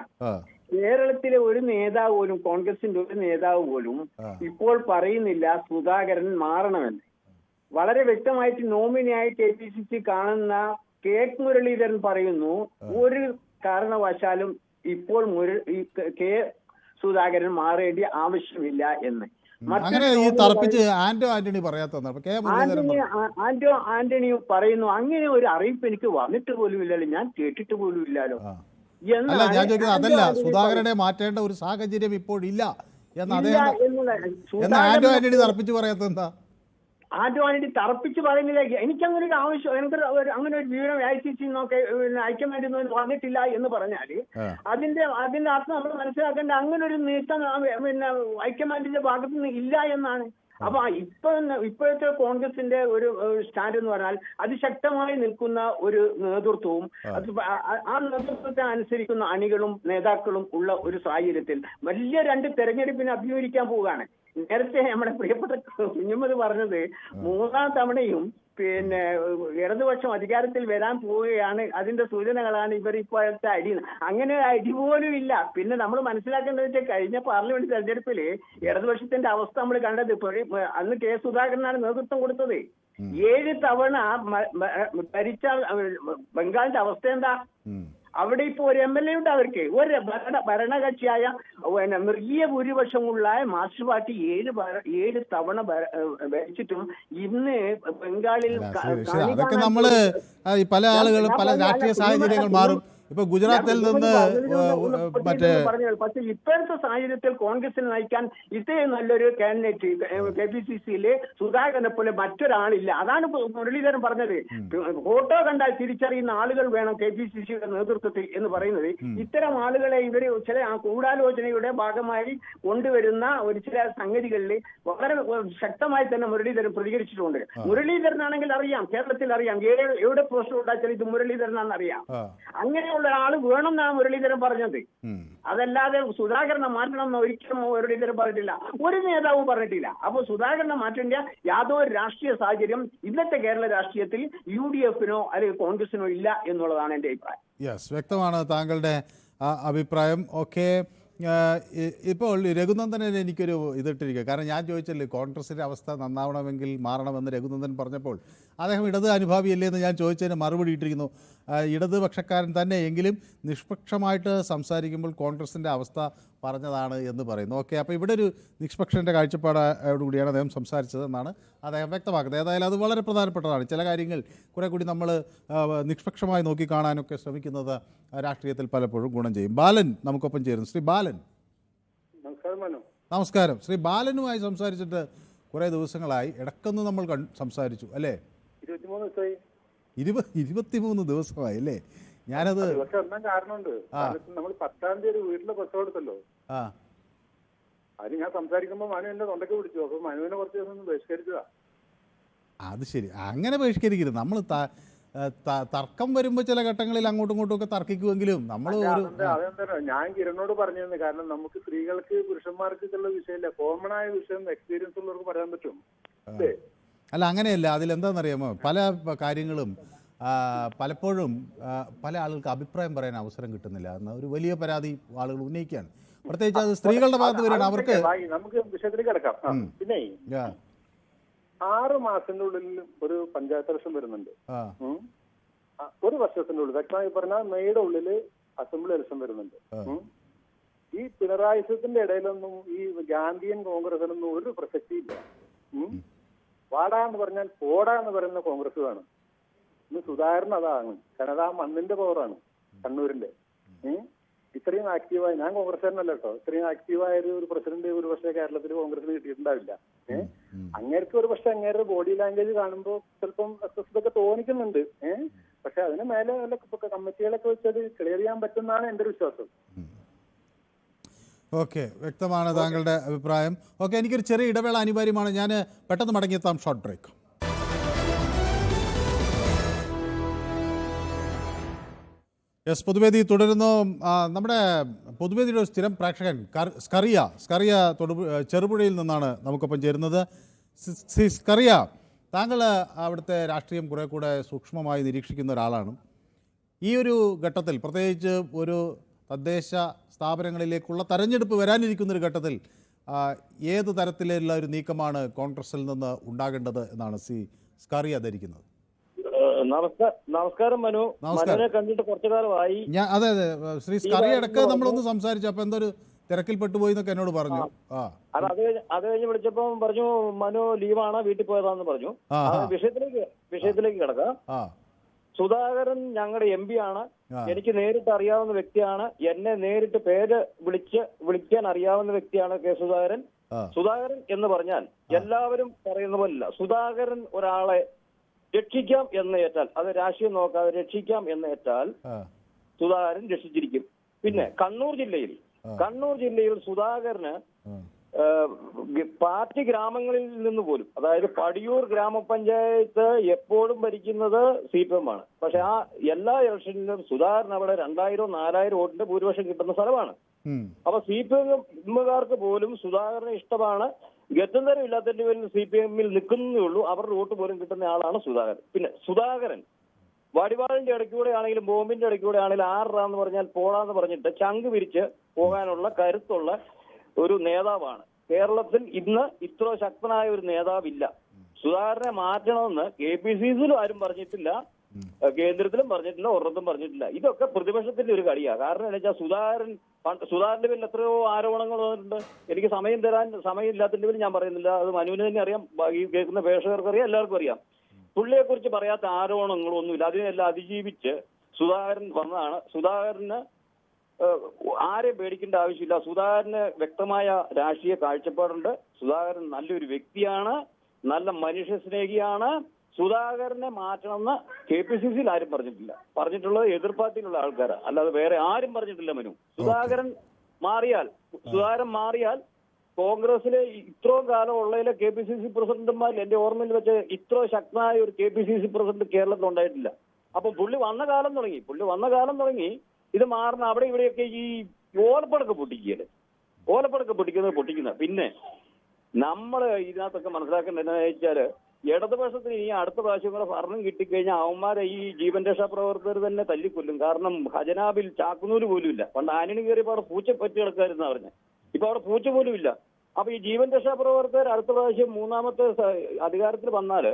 കേരളത്തിലെ ഒരു നേതാവ് പോലും, കോൺഗ്രസിന്റെ ഒരു നേതാവ് പോലും ഇപ്പോൾ പറയുന്നില്ല സുധാകരൻ മാറണമെന്ന്. വളരെ വ്യക്തമായിട്ട് നോമിനിയായി KPCC കാണുന്ന കെ മുരളീധരൻ പറയുന്നു ഒരു കാരണവശാലും ഇപ്പോൾ കെ സുധാകരൻ മാറേണ്ട ആവശ്യമില്ല എന്ന്. ആന്റണിയും പറയുന്നു അങ്ങനെ ഒരു അറിയിപ്പ് എനിക്ക് വന്നിട്ട് പോലും ഇല്ലല്ലോ, ഞാൻ കേട്ടിട്ട് പോലും ഇല്ലല്ലോ.
അതല്ല, സുധാകരനെ മാറ്റേണ്ട ഒരു സാഹചര്യം ഇപ്പോഴില്ല എന്ന് ആന്റണി തർപ്പിച്ചു പറയാത്ത എന്താ?
ആന്റണി തറപ്പിച്ച് പറയുന്നില്ല. എനിക്കങ്ങനെ ഒരു ആവശ്യം, അങ്ങനെ ഒരു വിവരം ICC ഹൈക്കമാൻഡിൽ നിന്ന് വന്നിട്ടില്ല എന്ന് പറഞ്ഞാല് അതിന്റെ അർത്ഥം നമ്മൾ മനസ്സിലാക്കേണ്ട അങ്ങനെ ഒരു നീക്കം ഹൈക്കമാൻഡിന്റെ ഭാഗത്തു നിന്ന് ഇല്ല എന്നാണ്. അപ്പൊ ഇപ്പോഴത്തെ കോൺഗ്രസിന്റെ ഒരു സ്റ്റാൻഡ് എന്ന് പറഞ്ഞാൽ അതിശക്തമായി നിൽക്കുന്ന ഒരു നേതൃത്വവും ആ നേതൃത്വത്തെ അനുസരിക്കുന്ന അണികളും നേതാക്കളും ഉള്ള ഒരു സാഹചര്യത്തിൽ വലിയ 2 തെരഞ്ഞെടുപ്പിനെ അഭിമുഖീകരിക്കാൻ പോവുകയാണ്. നേരത്തെ നമ്മുടെ പ്രിയപ്പെട്ട കുഞ്ഞമ്മദ് പറഞ്ഞത് 3ാം തവണയും ഇടതുപക്ഷം അധികാരത്തിൽ വരാൻ പോവുകയാണ്, അതിന്റെ സൂചനകളാണ് ഇവർ ഇപ്പോഴത്തെ അടി. അങ്ങനെ അടി പോലും ഇല്ല. പിന്നെ നമ്മൾ മനസ്സിലാക്കേണ്ടത് വെച്ചാൽ കഴിഞ്ഞ പാർലമെന്റ് തെരഞ്ഞെടുപ്പില് ഇടതുപക്ഷത്തിന്റെ അവസ്ഥ നമ്മൾ കണ്ടത് അന്ന് കെ സുധാകരനാണ് നേതൃത്വം കൊടുത്തത്. 7 തവണ ഭരിച്ച ബംഗാളിന്റെ അവസ്ഥ എന്താ? അവിടെ ഇപ്പൊ ഒരു MLA ഉണ്ട്. അവർക്ക് ഒരു ഭരണകക്ഷിയായ മൃഗീയ ഭൂരിപക്ഷമുള്ള മാർക്സിസ്റ്റ് പാർട്ടി 7 തവണ ഭരിച്ചിട്ടും ഇന്ന് ബംഗാളിൽ
അതൊക്കെ നമ്മള് പല ആളുകൾ പല രാഷ്ട്രീയ സാഹചര്യങ്ങൾ മാറും. ഇപ്പൊ ഗുജറാത്തിൽ നിന്ന്
പക്ഷെ ഇപ്പോഴത്തെ സാഹചര്യത്തിൽ കോൺഗ്രസിനെ നയിക്കാൻ ഇത്രയും നല്ലൊരു കാൻഡിഡേറ്റ് KPCCയില് സുധാകരനെ പോലെ മറ്റൊരാളില്ല. അതാണ് മുരളീധരൻ പറഞ്ഞത്. ഫോട്ടോ കണ്ടാൽ തിരിച്ചറിയുന്ന ആളുകൾ വേണം KPCCയുടെ നേതൃത്വത്തിൽ എന്ന് പറയുന്നത്. ഇത്തരം ആളുകളെ ഇവര് ചില ഗൂഢാലോചനയുടെ ഭാഗമായി കൊണ്ടുവരുന്ന ഒരു ചില സംഗതികളിൽ വളരെ ശക്തമായി തന്നെ മുരളീധരൻ പ്രതികരിച്ചിട്ടുണ്ട്. മുരളീധരനാണെങ്കിൽ അറിയാം, കേരളത്തിൽ അറിയാം, എവിടെ പോസ്റ്റർ ഉണ്ടാച്ചാൽ ഇത് മുരളീധരനാണെന്ന് അറിയാം. അങ്ങനെയുള്ള ആള് വേണം എന്നാണ് മുരളീധരൻ പറഞ്ഞത്. അതല്ലാതെ സുധാകരനെ മാറ്റണം എന്ന് ഒരിക്കലും മുരളീധരൻ പറഞ്ഞിട്ടില്ല, ഒരു നേതാവും പറഞ്ഞിട്ടില്ല. അപ്പൊ സുധാകരനെ മാറ്റേണ്ട യാതൊരു രാഷ്ട്രീയ സാഹചര്യം ഇന്നത്തെ കേരള രാഷ്ട്രീയത്തിൽ UDFനോ അല്ലെങ്കിൽ കോൺഗ്രസിനോ ഇല്ല എന്നുള്ളതാണ് എന്റെ അഭിപ്രായം.
യെസ്, വ്യക്തമാണ് താങ്കളുടെ അഭിപ്രായം. ഓക്കെ, ഇപ്പോൾ രഘുനന്ദനെ എനിക്കൊരു ഇതിട്ടിരിക്കുക. കാരണം ഞാൻ ചോദിച്ചല്ലേ കോൺഗ്രസിൻ്റെ അവസ്ഥ നന്നാവണമെങ്കിൽ മാറണമെന്ന് രഘുനന്ദൻ പറഞ്ഞപ്പോൾ അദ്ദേഹം ഇടത് അനുഭാവിയല്ലേ എന്ന് ഞാൻ ചോദിച്ചതിന് മറുപടി ഇട്ടിരിക്കുന്നു. ഇടതുപക്ഷക്കാരൻ തന്നെ എങ്കിലും നിഷ്പക്ഷമായിട്ട് സംസാരിക്കുമ്പോൾ കോൺഗ്രസിൻ്റെ അവസ്ഥ പറഞ്ഞതാണ് എന്ന് പറയുന്നു. ഓക്കെ, അപ്പോൾ ഇവിടെ ഒരു നിഷ്പക്ഷൻ്റെ കാഴ്ചപ്പാടോടുകൂടിയാണ് അദ്ദേഹം സംസാരിച്ചതെന്നാണ് അദ്ദേഹം വ്യക്തമാക്കുന്നത്. ഏതായാലും അത് വളരെ പ്രധാനപ്പെട്ടതാണ്. ചില കാര്യങ്ങൾ കുറെ കൂടി നമ്മൾ നിഷ്പക്ഷമായി നോക്കിക്കാണാനൊക്കെ ശ്രമിക്കുന്നത് രാഷ്ട്രീയത്തിൽ പലപ്പോഴും ഗുണം ചെയ്യും. ബാലൻ നമുക്കൊപ്പം ചേരുന്നു. ശ്രീ ബാലൻ, നമസ്കാരം. ശ്രീ ബാലനുമായി സംസാരിച്ചിട്ട് കുറേ ദിവസങ്ങളായി. ഇടക്കൊന്ന് നമ്മൾ സംസാരിച്ചു അല്ലേ? 23 ദിവസമായി അല്ലേ? ഞാനത്
കാരണമുണ്ട്. നമ്മൾ 10-ാം തീയതി വീട്ടിലെ പ്രസവം എടുത്തല്ലോ. അതിന് ഞാൻ സംസാരിക്കുമ്പോൾ മനു എന്റെ തൊണ്ടയ്ക്ക് പിടിച്ചു. അപ്പൊ മനുവിനെ കുറച്ച് ദിവസം ഒന്ന് ബഹിഷ്കരിച്ചതാ.
അത് ശരി, അങ്ങനെ ബഹിഷ്കരിക്കരുത്. നമ്മൾ തർക്കം വരുമ്പോൾ ചില ഘട്ടങ്ങളിൽ അങ്ങോട്ടും ഇങ്ങോട്ടും ഒക്കെ തർക്കിക്കുമെങ്കിലും നമ്മൾ
അതെന്താ ഞാൻ കിരണോട് പറഞ്ഞിരുന്നു. കാരണം നമുക്ക് സ്ത്രീകൾക്ക് പുരുഷന്മാർക്ക് ഉള്ള വിഷയമില്ല, കോമൺ ആയ വിഷയം എക്സ്പീരിയൻസ് ഉള്ളവർക്ക് പറയാൻ പറ്റും.
അല്ല, അങ്ങനെയല്ല. അതിലെന്താണെന്നറിയാമോ, പല കാര്യങ്ങളും പലപ്പോഴും പല ആളുകൾക്ക് അഭിപ്രായം പറയാൻ അവസരം കിട്ടുന്നില്ല എന്ന ഒരു വലിയ പരാതി ആളുകൾ ഉന്നയിക്കുകയാണ്. പ്രത്യേകിച്ച് അത് സ്ത്രീകളുടെ ഭാഗത്ത് വരികയാണ്. അവർക്ക്
നമുക്ക് വിഷയത്തിലേക്ക് കിടക്കാം. പിന്നെ 6 മാസത്തിന്റെ ഉള്ളിൽ ഒരു പഞ്ചായത്ത് ഇലക്ഷൻ വരുന്നുണ്ട്. ഒരു വർഷത്തിന്റെ ഉള്ളിൽ, വ്യക്തമായി പറഞ്ഞാൽ മെയ്യുടെ ഉള്ളില് അസംബ്ലി ഇലക്ഷൻ വരുന്നുണ്ട്. ഈ പിണറായിസത്തിന്റെ ഇടയിലൊന്നും ഈ ഗാന്ധിയൻ കോൺഗ്രസിനൊന്നും ഒരു പ്രസക്തിയില്ല. വാടാ എന്ന് പറഞ്ഞാൽ പോടാ എന്ന് പറയുന്ന കോൺഗ്രസ് വേണം. ഇന്ന് സുധാകരൻ അതാണ്. കാരണം അത് ആ മണ്ണിന്റെ പവറാണ് കണ്ണൂരിന്റെ. ഇത്രയും ആക്റ്റീവായ, ഞാൻ കോൺഗ്രസ്സുകാരനല്ല കേട്ടോ, ഇത്രയും ആക്റ്റീവായ ഒരു പ്രസിഡന്റ് ഒരു പക്ഷേ കേരളത്തിൽ കോൺഗ്രസിന് കിട്ടിയിട്ടുണ്ടാവില്ല. അങ്ങേർക്ക് ഒരു പക്ഷെ അങ്ങേരുടെ ബോഡി ലാംഗ്വേജ് കാണുമ്പോൾ ചിലപ്പം അസ്വസ്ഥതൊക്കെ തോന്നിക്കുന്നുണ്ട്. പക്ഷെ അതിന് മേലെ കമ്മിറ്റികളൊക്കെ വെച്ചത് ക്ലിയർ ചെയ്യാൻ പറ്റുന്നതാണ് എന്റെ ഒരു വിശ്വാസം.
ഓക്കെ, വ്യക്തമാണ് താങ്കളുടെ അഭിപ്രായം. ഓക്കെ, എനിക്കൊരു ചെറിയ ഇടവേള അനിവാര്യമാണ്. ഞാൻ പെട്ടെന്ന് മടങ്ങിയെത്താം. Short break. യെസ്, പൊതുവേദി തുടരുന്നു. നമ്മുടെ പൊതുവേദിയുടെ ഒരു സ്ഥിരം പ്രേക്ഷകൻ സ്കറിയ ചെറുപുഴയിൽ നിന്നാണ് നമുക്കൊപ്പം ചേരുന്നത്. സ്കറിയ, താങ്കൾ അവിടുത്തെ രാഷ്ട്രീയം കുറെ കൂടെ സൂക്ഷ്മമായി നിരീക്ഷിക്കുന്ന ഒരാളാണ്. ഈ ഒരു ഘട്ടത്തിൽ, പ്രത്യേകിച്ച് ഒരു തദ്ദേശ സ്ഥാപനങ്ങളിലേക്കുള്ള തെരഞ്ഞെടുപ്പ് വരാനിരിക്കുന്നൊരു ഘട്ടത്തിൽ ഏത് തരത്തിലുള്ള ഒരു നീക്കമാണ് കോൺഗ്രസിൽ നിന്ന് ഉണ്ടാകേണ്ടത് എന്നാണ് സ്കറിയ ധരിക്കുന്നത്?
നമസ്കാരം മനു. മനുവിനെ കണ്ടിട്ട് കുറച്ചു കാലമായി.
അതെ, ശ്രീ സ്കറിയ ഇടയ്ക്ക് നമ്മളൊന്ന് സംസാരിച്ചു. അപ്പൊ എന്തൊരു തിരക്കിൽ പെട്ടുപോയി എന്നൊക്കെ എന്നോട് പറഞ്ഞു.
അത് കഴിഞ്ഞ് വിളിച്ചപ്പോ പറഞ്ഞു മനു ലീവാണ്, വീട്ടിൽ പോയതാന്ന് പറഞ്ഞു. വിഷയത്തിലേക്ക് കിടക്കാം. സുധാകരൻ ഞങ്ങളുടെ എം പി ആണ്. എനിക്ക് നേരിട്ട് അറിയാവുന്ന വ്യക്തിയാണ്. എന്നെ നേരിട്ട് പേര് വിളിക്കാൻ അറിയാവുന്ന വ്യക്തിയാണ് കെ സുധാകരൻ. സുധാകരൻ എന്ന് പറഞ്ഞാൽ എല്ലാവരും പറയുന്ന പോലല്ല. സുധാകരൻ ഒരാളെ രക്ഷിക്കാം എന്ന് ഏറ്റാൽ, അത് രാഷ്ട്രീയം നോക്കാതെ രക്ഷിക്കാം എന്ന് ഏറ്റാൽ സുധാകരൻ രക്ഷിച്ചിരിക്കും. പിന്നെ കണ്ണൂർ ജില്ലയിൽ സുധാകരന് പാർട്ടി ഗ്രാമങ്ങളിൽ നിന്ന് പോലും, അതായത് പടിയൂർ ഗ്രാമപഞ്ചായത്ത് എപ്പോഴും ഭരിക്കുന്നത് CPM ആണ്. പക്ഷെ ആ എല്ലാ ഇലക്ഷനിലും സുധാകരൻ അവിടെ 2000-4000 വോട്ടിന്റെ ഭൂരിപക്ഷം കിട്ടുന്ന സ്ഥലമാണ്. അപ്പൊ CPM-കാർക്ക് പോലും സുധാകരനെ ഇഷ്ടമാണ്. ഗത്യന്തരം ഇല്ലാത്തതിന്റെ പേരിൽ CPM-ൽ നിൽക്കുന്നേ ഉള്ളൂ. അവരുടെ വോട്ട് പോലും കിട്ടുന്ന ആളാണ് സുധാകരൻ. പിന്നെ സുധാകരൻ വടിവാളിന്റെ ഇടയ്ക്കൂടെ ആണെങ്കിലും ബോംബിന്റെ ഇടയ്ക്കൂടെ ആണെങ്കിലും 6 എന്ന് പറഞ്ഞാൽ പോടാന്ന് പറഞ്ഞിട്ട് ചങ്ക് വിരിച്ച് പോകാനുള്ള കരുത്തുള്ള ഒരു നേതാവാണ്. കേരളത്തിൽ ഇന്ന് ഇത്ര ശക്തനായ ഒരു നേതാവില്ല. സുധാകരനെ മാറ്റണമെന്ന് KPCC-യിലും ആരും പറഞ്ഞിട്ടില്ല, കേന്ദ്രത്തിലും പറഞ്ഞിട്ടില്ല, ഒരിടത്തും പറഞ്ഞിട്ടില്ല. ഇതൊക്കെ പ്രതിപക്ഷത്തിന്റെ ഒരു കളിയാണ്. കാരണം എന്താ വെച്ചാൽ സുധാകരന്റെ പേരിൽ എത്രയോ ആരോപണങ്ങൾ വന്നിട്ടുണ്ട്. എനിക്ക് സമയമില്ലാത്തതിന്റെ പേരിൽ ഞാൻ പറയുന്നില്ല. അത് മനുവിന് തന്നെ അറിയാം, ഈ കേൾക്കുന്ന പ്രേക്ഷകർക്ക് അറിയാം, എല്ലാവർക്കും അറിയാം. പുള്ളിയെ കുറിച്ച് പറയാത്ത ആരോപണങ്ങളൊന്നുമില്ല. അതിനെല്ലാം അതിജീവിച്ച് സുധാകരൻ വന്നതാണ്. സുധാകരന് ആരെയും പേടിക്കേണ്ട ആവശ്യമില്ല. സുധാകരന് വ്യക്തമായ രാഷ്ട്രീയ കാഴ്ചപ്പാടുണ്ട്. സുധാകരൻ നല്ലൊരു വ്യക്തിയാണ്, നല്ല മനുഷ്യ സ്നേഹിയാണ്. സുധാകരനെ മാറ്റണമെന്ന് KPCC-യിൽ ആരും പറഞ്ഞിട്ടില്ല. പറഞ്ഞിട്ടുള്ളത് എതിർ പാർട്ടിയിലുള്ള ആൾക്കാരാണ്, അല്ലാതെ വേറെ ആരും പറഞ്ഞിട്ടില്ല. മനു, സുധാകരൻ മാറിയാൽ കോൺഗ്രസിലെ ഇത്രയും കാലം ഉള്ളതിലെ KPCC പ്രസിഡന്റുമാരിൽ എന്റെ ഓർമ്മയിൽ വെച്ച് ഇത്ര ശക്തനായ ഒരു KPCC പ്രസിഡന്റ് കേരളത്തിൽ ഉണ്ടായിട്ടില്ല. അപ്പൊ പുള്ളി വന്ന കാലം തുടങ്ങി ഇത് മാറുന്ന അവിടെ ഇവിടെയൊക്കെ ഈ ഓലപ്പടക്കം പൊട്ടിക്കുന്നത്. പിന്നെ നമ്മൾ ഇതിനകത്തൊക്കെ മനസ്സിലാക്കേണ്ടത് എന്താണെന്ന് വെച്ചാല്, ഇടതുപക്ഷത്തിന് ഇനി അടുത്ത പ്രാവശ്യം കൂടെ ഭരണം കിട്ടിക്കഴിഞ്ഞാൽ അവന്മാരെ ഈ ജീവൻ രക്ഷാ പ്രവർത്തകർ തന്നെ തല്ലിക്കൊല്ലും. കാരണം ഖജനാവിൽ ചാക്കുനൂല് പോലും ഇല്ല. പണ്ട് ആന്റണി കയറിയപ്പോൾ അവിടെ പൂച്ച പറ്റി കിടക്കാരുന്ന പറഞ്ഞ, ഇപ്പൊ അവിടെ പൂച്ച പോലും ഇല്ല. അപ്പൊ ഈ ജീവൻ രക്ഷാ പ്രവർത്തകർ അടുത്ത പ്രാവശ്യം 3ാമത്തെ അധികാരത്തിൽ വന്നാല്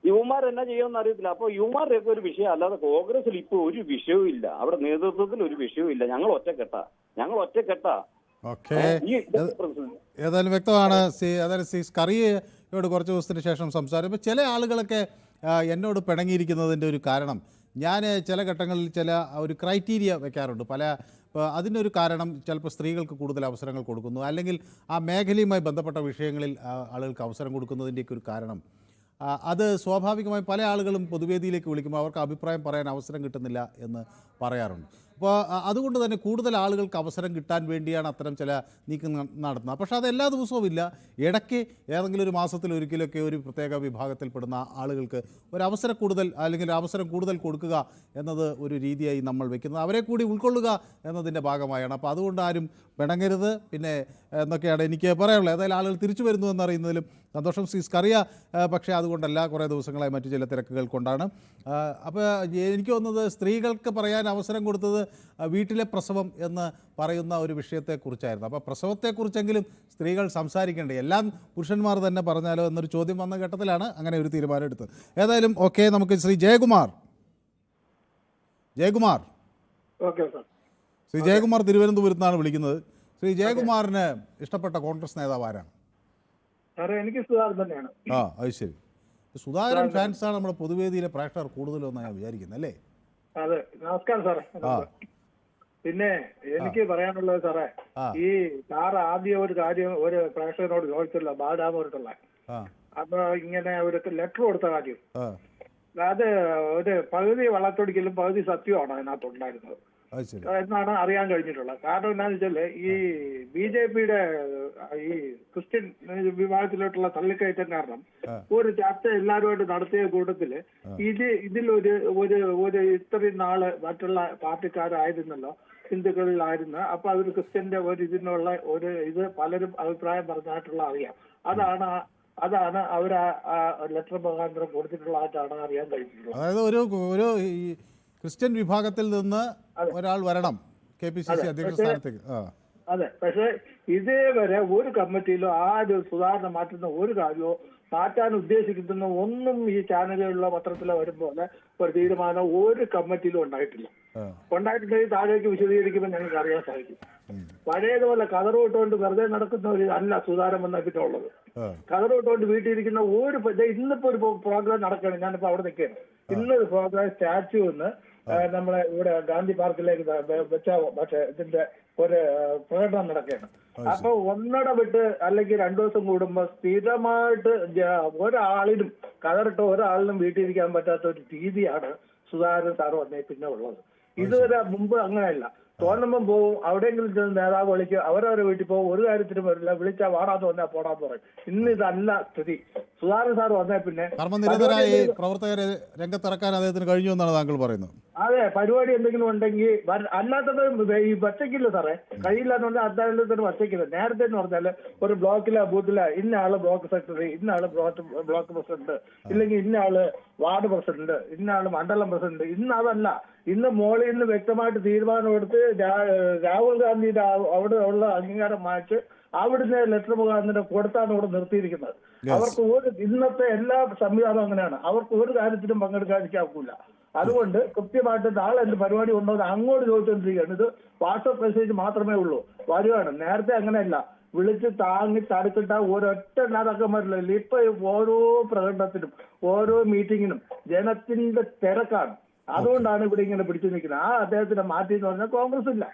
യുവമാർ എന്നാ ചെയ്യുമെന്ന് അറിയത്തില്ല. അപ്പൊ യുവമാരുടെയൊക്കെ ഒരു വിഷയം, അല്ലാതെ കോൺഗ്രസിൽ ഇപ്പൊ ഒരു വിഷയവും ഇല്ല. അവിടെ നേതൃത്വത്തിൽ ഒരു വിഷയവും ഇല്ല. ഞങ്ങൾ ഒറ്റക്കെട്ടാ.
ഓക്കെ, ഏതായാലും വ്യക്തമാണ്. സ്കറിയയോട് കുറച്ച് ദിവസത്തിന് ശേഷം സംസാരിക്കുമ്പോൾ ചില ആളുകളൊക്കെ എന്നോട് പിണങ്ങിയിരിക്കുന്നതിൻ്റെ ഒരു കാരണം, ഞാൻ ചില ഘട്ടങ്ങളിൽ ഒരു ക്രൈറ്റീരിയ വെക്കാറുണ്ട്. അതിനൊരു കാരണം ചിലപ്പോൾ സ്ത്രീകൾക്ക് കൂടുതൽ അവസരങ്ങൾ കൊടുക്കുന്നു, അല്ലെങ്കിൽ ആ മേഖലയുമായി ബന്ധപ്പെട്ട വിഷയങ്ങളിൽ ആളുകൾക്ക് അവസരം കൊടുക്കുന്നതിൻ്റെയൊക്കെ ഒരു കാരണം, അത് സ്വാഭാവികമായി പല ആളുകളും പൊതുവേദിയിലേക്ക് വിളിക്കുമ്പോൾ അവർക്ക് അഭിപ്രായം പറയാൻ അവസരം കിട്ടുന്നില്ല എന്ന് പറയാറുണ്ട്. അപ്പോൾ അതുകൊണ്ട് തന്നെ കൂടുതൽ ആളുകൾക്ക് അവസരം കിട്ടാൻ വേണ്ടിയാണ് അത്തരം ചില നീക്കം നടത്തുന്നത്. പക്ഷേ അത് എല്ലാ ദിവസവും ഇല്ല. ഇടയ്ക്ക് ഏതെങ്കിലും ഒരു മാസത്തിൽ ഒരിക്കലൊക്കെ ഒരു പ്രത്യേക വിഭാഗത്തിൽപ്പെടുന്ന ആളുകൾക്ക് ഒരു അവസരം കൂടുതൽ അല്ലെങ്കിൽ ഒരു അവസരം കൂടുതൽ കൊടുക്കുക എന്നത് ഒരു രീതിയായി നമ്മൾ വെക്കുന്നത്, അവരെ കൂടി ഉൾക്കൊള്ളുക എന്നതിൻ്റെ ഭാഗമായാണ്. അപ്പോൾ അതുകൊണ്ട് ആരും പിണങ്ങരുത് പിന്നെ എന്നൊക്കെയാണ് എനിക്ക് പറയാനുള്ളത്. ഏതായാലും ആളുകൾ തിരിച്ചു വരുന്നു എന്നറിയുന്നതിലും സന്തോഷം. സ്കറിയ പക്ഷേ അതുകൊണ്ടല്ല, കുറേ ദിവസങ്ങളായി മറ്റു ചില തിരക്കുകൾ കൊണ്ടാണ്. അപ്പോൾ എനിക്ക് തോന്നുന്നത് സ്ത്രീകൾക്ക് പറയാൻ അവസരം കൊടുത്തത് വീട്ടിലെ പ്രസവം എന്ന് പറയുന്ന ഒരു വിഷയത്തെക്കുറിച്ചായിരുന്നു. അപ്പോൾ പ്രസവത്തെക്കുറിച്ചെങ്കിലും സ്ത്രീകൾ സംസാരിക്കേണ്ടേ, എല്ലാം പുരുഷന്മാർ തന്നെ പറഞ്ഞാലോ എന്നൊരു ചോദ്യം വന്ന ഘട്ടത്തിലാണ് അങ്ങനെ ഒരു തീരുമാനം എടുത്തത്. ഏതായാലും ഓക്കെ, നമുക്ക് ശ്രീ ജയകുമാർ ശ്രീ ജയകുമാർ തിരുവനന്തപുരത്ത് നിന്നാണ് വിളിക്കുന്നത്. ശ്രീ ജയകുമാറിന് ഇഷ്ടപ്പെട്ട കോൺഗ്രസ് നേതാവ് ആരാണ്?
എനിക്ക് സുധാകരൻ തന്നെയാണ്.
അത് ശരി. സുധാകരൻ ഫാൻസാണ് നമ്മുടെ പൊതുവേദിയിലെ പ്രേക്ഷകർ കൂടുതലെന്നാണ് ഞാൻ വിചാരിക്കുന്നത്, അല്ലേ?
അതെ, നമസ്കാരം സാറേ. പിന്നെ എനിക്ക് പറയാനുള്ളത് സാറേ, ഈ സാറ് ആദ്യം ഒരു കാര്യം ഒരു പ്രേക്ഷകനോട് ചോദിച്ചല്ലോ, ബാലരാമപുരത്തുള്ള, അപ്പൊ ഇങ്ങനെ ഒരു ലെറ്റർ കൊടുത്ത കാര്യം, അത് ഒരു പകുതി വള്ളത്തൊടിക്കലും പകുതി സത്യമാണ് അതിനകത്തുണ്ടായിരുന്നത് എന്നാണ് അറിയാൻ കഴിഞ്ഞിട്ടുള്ളത്. കാരണം എന്താണെന്ന് വെച്ചാല് ഈ BJP-യുടെ ഈ ക്രിസ്ത്യൻ വിഭാഗത്തിലോട്ടുള്ള തള്ളിക്കയറ്റം കാരണം ഒരു ചർച്ച എല്ലാവരുമായിട്ട് നടത്തിയ കൂട്ടത്തില് ഇതിലൊരു ഒരു ഒരു ഇത്രയും നാള് മറ്റുള്ള പാർട്ടിക്കാരായിരുന്നല്ലോ, ഹിന്ദുക്കളിലായിരുന്നു. അപ്പൊ അതൊരു ക്രിസ്ത്യന്റെ ഒരു ഇതിനുള്ള ഒരു ഇത് പലരും അഭിപ്രായം പറഞ്ഞായിട്ടുള്ള അറിയാം. അതാണ് അവർ ആ ലെറ്റർ മുഖാന്തരം കൊടുത്തിട്ടുള്ളതായിട്ടാണ് അറിയാൻ കഴിഞ്ഞിട്ടുള്ളത്.
അതായത് ഒരു ക്രിസ്ത്യൻ വിഭാഗത്തിൽ നിന്ന് ഒരാൾ വരണം KPCC അധ്യക്ഷ സ്ഥാനത്തേക്ക്.
അതെ, പക്ഷെ ഇതേവരെ ഒരു കമ്മിറ്റിയിലോ ആരും സുധാകരനെ മാറ്റുന്ന ഒരു കാര്യമോ മാറ്റാൻ ഉദ്ദേശിക്കുന്ന ഒന്നും ഈ ചാനലിലുള്ള പത്രത്തിലോ വരുമ്പോൾ ഒരു തീരുമാനം ഒരു കമ്മിറ്റിയിലും ഉണ്ടായിട്ടില്ല. ഉണ്ടായിട്ടുണ്ടെങ്കിൽ താഴേക്ക് വിശദീകരിക്കുമ്പോൾ ഞങ്ങൾക്ക് അറിയാൻ സാധിക്കും. പഴയതുപോലെ കതറുവിട്ടുകൊണ്ട് വെറുതെ നടക്കുന്ന ഒരു അല്ല സുധാകരൻ വന്ന പിന്നെ ഉള്ളത്. കതറുവിട്ടുകൊണ്ട് വീട്ടിലിരിക്കുന്ന ഇന്നിപ്പോ ഒരു പ്രോഗ്രാം നടക്കുകയാണ്. ഞാനിപ്പോ അവിടെ നിൽക്കുകയാണ്. ഇന്നൊരു പ്രോഗ്രാം സ്റ്റാച്യു എന്ന് നമ്മളെ ഇവിടെ ഗാന്ധി പാർക്കിലേക്ക് പക്ഷേ ഇതിന്റെ ഒരു പ്രകടനം നടക്കുകയാണ്. അപ്പൊ ഒന്നിടവിട്ട് അല്ലെങ്കിൽ 2 ദിവസം കൂടുമ്പോ സ്ഥിരമായിട്ട് ഒരാളിനും കതറിട്ട് ഒരാളിനും വീട്ടിലിരിക്കാൻ പറ്റാത്ത ഒരു രീതിയാണ് സുധാകരൻ സാറ് വന്നേ പിന്നെ ഉള്ളത്. ഇതുവരെ മുമ്പ് അങ്ങനെയല്ല. തോന്നുമ്പം പോവും, അവിടെയെങ്കിലും ചെന്ന് നേതാവ് വിളിക്കും, അവരവരെ വീട്ടിൽ പോകും, ഒരു കാര്യത്തിനും വരില്ല, വിളിച്ചാൽ വാടാന്ന് പറഞ്ഞാൽ പോടാന്ന് പറയും. ഇന്ന് ഇതല്ല സ്ഥിതി. സുധാകരൻ സാർ വന്നേ പിന്നെ
കർമ്മനിരതരായി പ്രവർത്തകരെ രംഗത്തിറക്കാൻ അദ്ദേഹത്തിന് കഴിഞ്ഞു എന്നാണ് താങ്കൾ പറയുന്നത്.
അതെ, പരിപാടി എന്തെങ്കിലും ഉണ്ടെങ്കിൽ അല്ലാത്തത് ഈ ഒറ്റയ്ക്കില്ല സാറേ, കഴിയില്ല എന്ന് പറഞ്ഞാൽ അത്താഴത്തിന് ഒറ്റയ്ക്കില്ല. നേരത്തെ എന്ന് പറഞ്ഞാല് ഒരു ബ്ലോക്കിലെ ബൂത്തിലെ ഇന്ന ആള് ബ്ലോക്ക് സെക്രട്ടറി, ഇന്ന ആള് ബ്ലോക്ക് പ്രസിഡന്റ്, ഇല്ലെങ്കിൽ ഇന്ന ആള് വാർഡ് പ്രസിഡന്റ്, ഇന്ന ആള് മണ്ഡലം പ്രസിഡന്റ്. ഇന്ന് അതല്ല. ഇന്ന് മോളിൽ നിന്ന് വ്യക്തമായിട്ട് തീരുമാനമെടുത്ത് രാഹുൽ ഗാന്ധിയുടെ അവിടെ ഉള്ള അംഗീകാരം മാറ്റി അവിടുന്ന് ലെറ്റർ മുഖാന്തരം കൊടുത്താണ് ഇവിടെ നിർത്തിയിരിക്കുന്നത്. അവർക്ക് ഇന്നത്തെ എല്ലാ സംവിധാനവും അങ്ങനെയാണ്. അവർക്ക് ഒരു കാര്യത്തിലും പങ്കെടുക്കാതിരിക്കാക്കൂല. അതുകൊണ്ട് കൃത്യമായിട്ട് നാളെ എന്ത് പരിപാടി ഉണ്ടോ എന്ന് അങ്ങോട്ട് ചോദിച്ചുകൊണ്ടിരിക്കുകയാണ്. ഇത് വാട്സ്ആപ്പ് മെസ്സേജ് മാത്രമേ ഉള്ളൂ, വരുവാണ്. നേരത്തെ അങ്ങനെയല്ല, വിളിച്ച് താങ്ങി തടുത്തിട്ട ഒരൊറ്റ നേതാക്കം വരില്ല. ഇപ്പൊ ഓരോ പ്രകടനത്തിനും ഓരോ മീറ്റിങ്ങിനും ജനത്തിന്റെ തിരക്കാണ്. അതുകൊണ്ടാണ് ഇവിടെ ഇങ്ങനെ പിടിച്ചു നിൽക്കുന്നത്. അദ്ദേഹത്തിനെ മാറ്റി എന്ന് പറഞ്ഞാൽ കോൺഗ്രസ് ഇല്ല.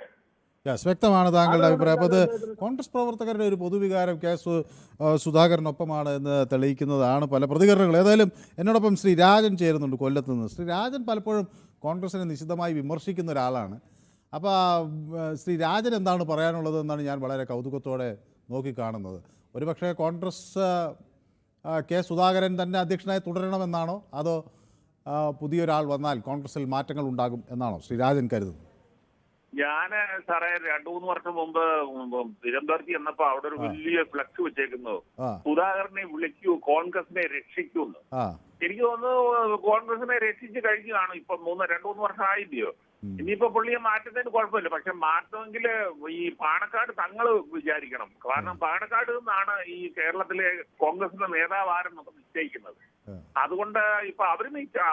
വ്യക്തമാണ് താങ്കളുടെ അഭിപ്രായം. അപ്പോൾ അത് കോൺഗ്രസ് പ്രവർത്തകരുടെ ഒരു പൊതുവികാരം സുധാകരനൊപ്പമാണ് എന്ന് തെളിയിക്കുന്നതാണ് പല പ്രതികരണങ്ങൾ. ഏതായാലും എന്നോടൊപ്പം ശ്രീ രാജൻ ചേരുന്നുണ്ട് കൊല്ലത്ത് നിന്ന്. ശ്രീ രാജൻ പലപ്പോഴും കോൺഗ്രസിനെ നിശിതമായി വിമർശിക്കുന്ന ഒരാളാണ്. അപ്പോൾ ശ്രീ രാജൻ എന്താണ് പറയാനുള്ളത് എന്നാണ് ഞാൻ വളരെ കൗതുകത്തോടെ നോക്കിക്കാണുന്നത്. ഒരുപക്ഷെ കോൺഗ്രസ് സുധാകരൻ തന്നെ അധ്യക്ഷനായി തുടരണമെന്നാണോ, അതോ പുതിയൊരാൾ വന്നാൽ കോൺഗ്രസിൽ മാറ്റങ്ങൾ ഉണ്ടാകും എന്നാണോ ശ്രീ രാജൻ കരുതുന്നത്?
ഞാന് സാറേ 2-3 വർഷം മുമ്പ് തിരുവനന്തപുരത്ത് ചെന്നപ്പോ അവിടെ ഒരു വലിയ ഫ്ലക്സ് വെച്ചേക്കുന്നു, സുധാകരനെ വിളിക്കൂ, കോൺഗ്രസിനെ രക്ഷിക്കൂന്ന്. എനിക്ക് തോന്നുന്നു കോൺഗ്രസിനെ രക്ഷിച്ച് കഴിഞ്ഞു കാണും. ഇപ്പൊ 2-3 വർഷം ആയില്ലയോ. ഇനിയിപ്പോ പുള്ളിയെ മാറ്റുന്നതിന് കുഴപ്പമില്ല. പക്ഷെ മാറ്റമെങ്കിൽ ഈ പാണക്കാട് തങ്ങള് വിചാരിക്കണം. കാരണം പാണക്കാട് നിന്നാണ് ഈ കേരളത്തിലെ കോൺഗ്രസിന്റെ നേതാവ് ആരെന്നൊക്കെ നിശ്ചയിക്കുന്നത്. അതുകൊണ്ട് ഇപ്പൊ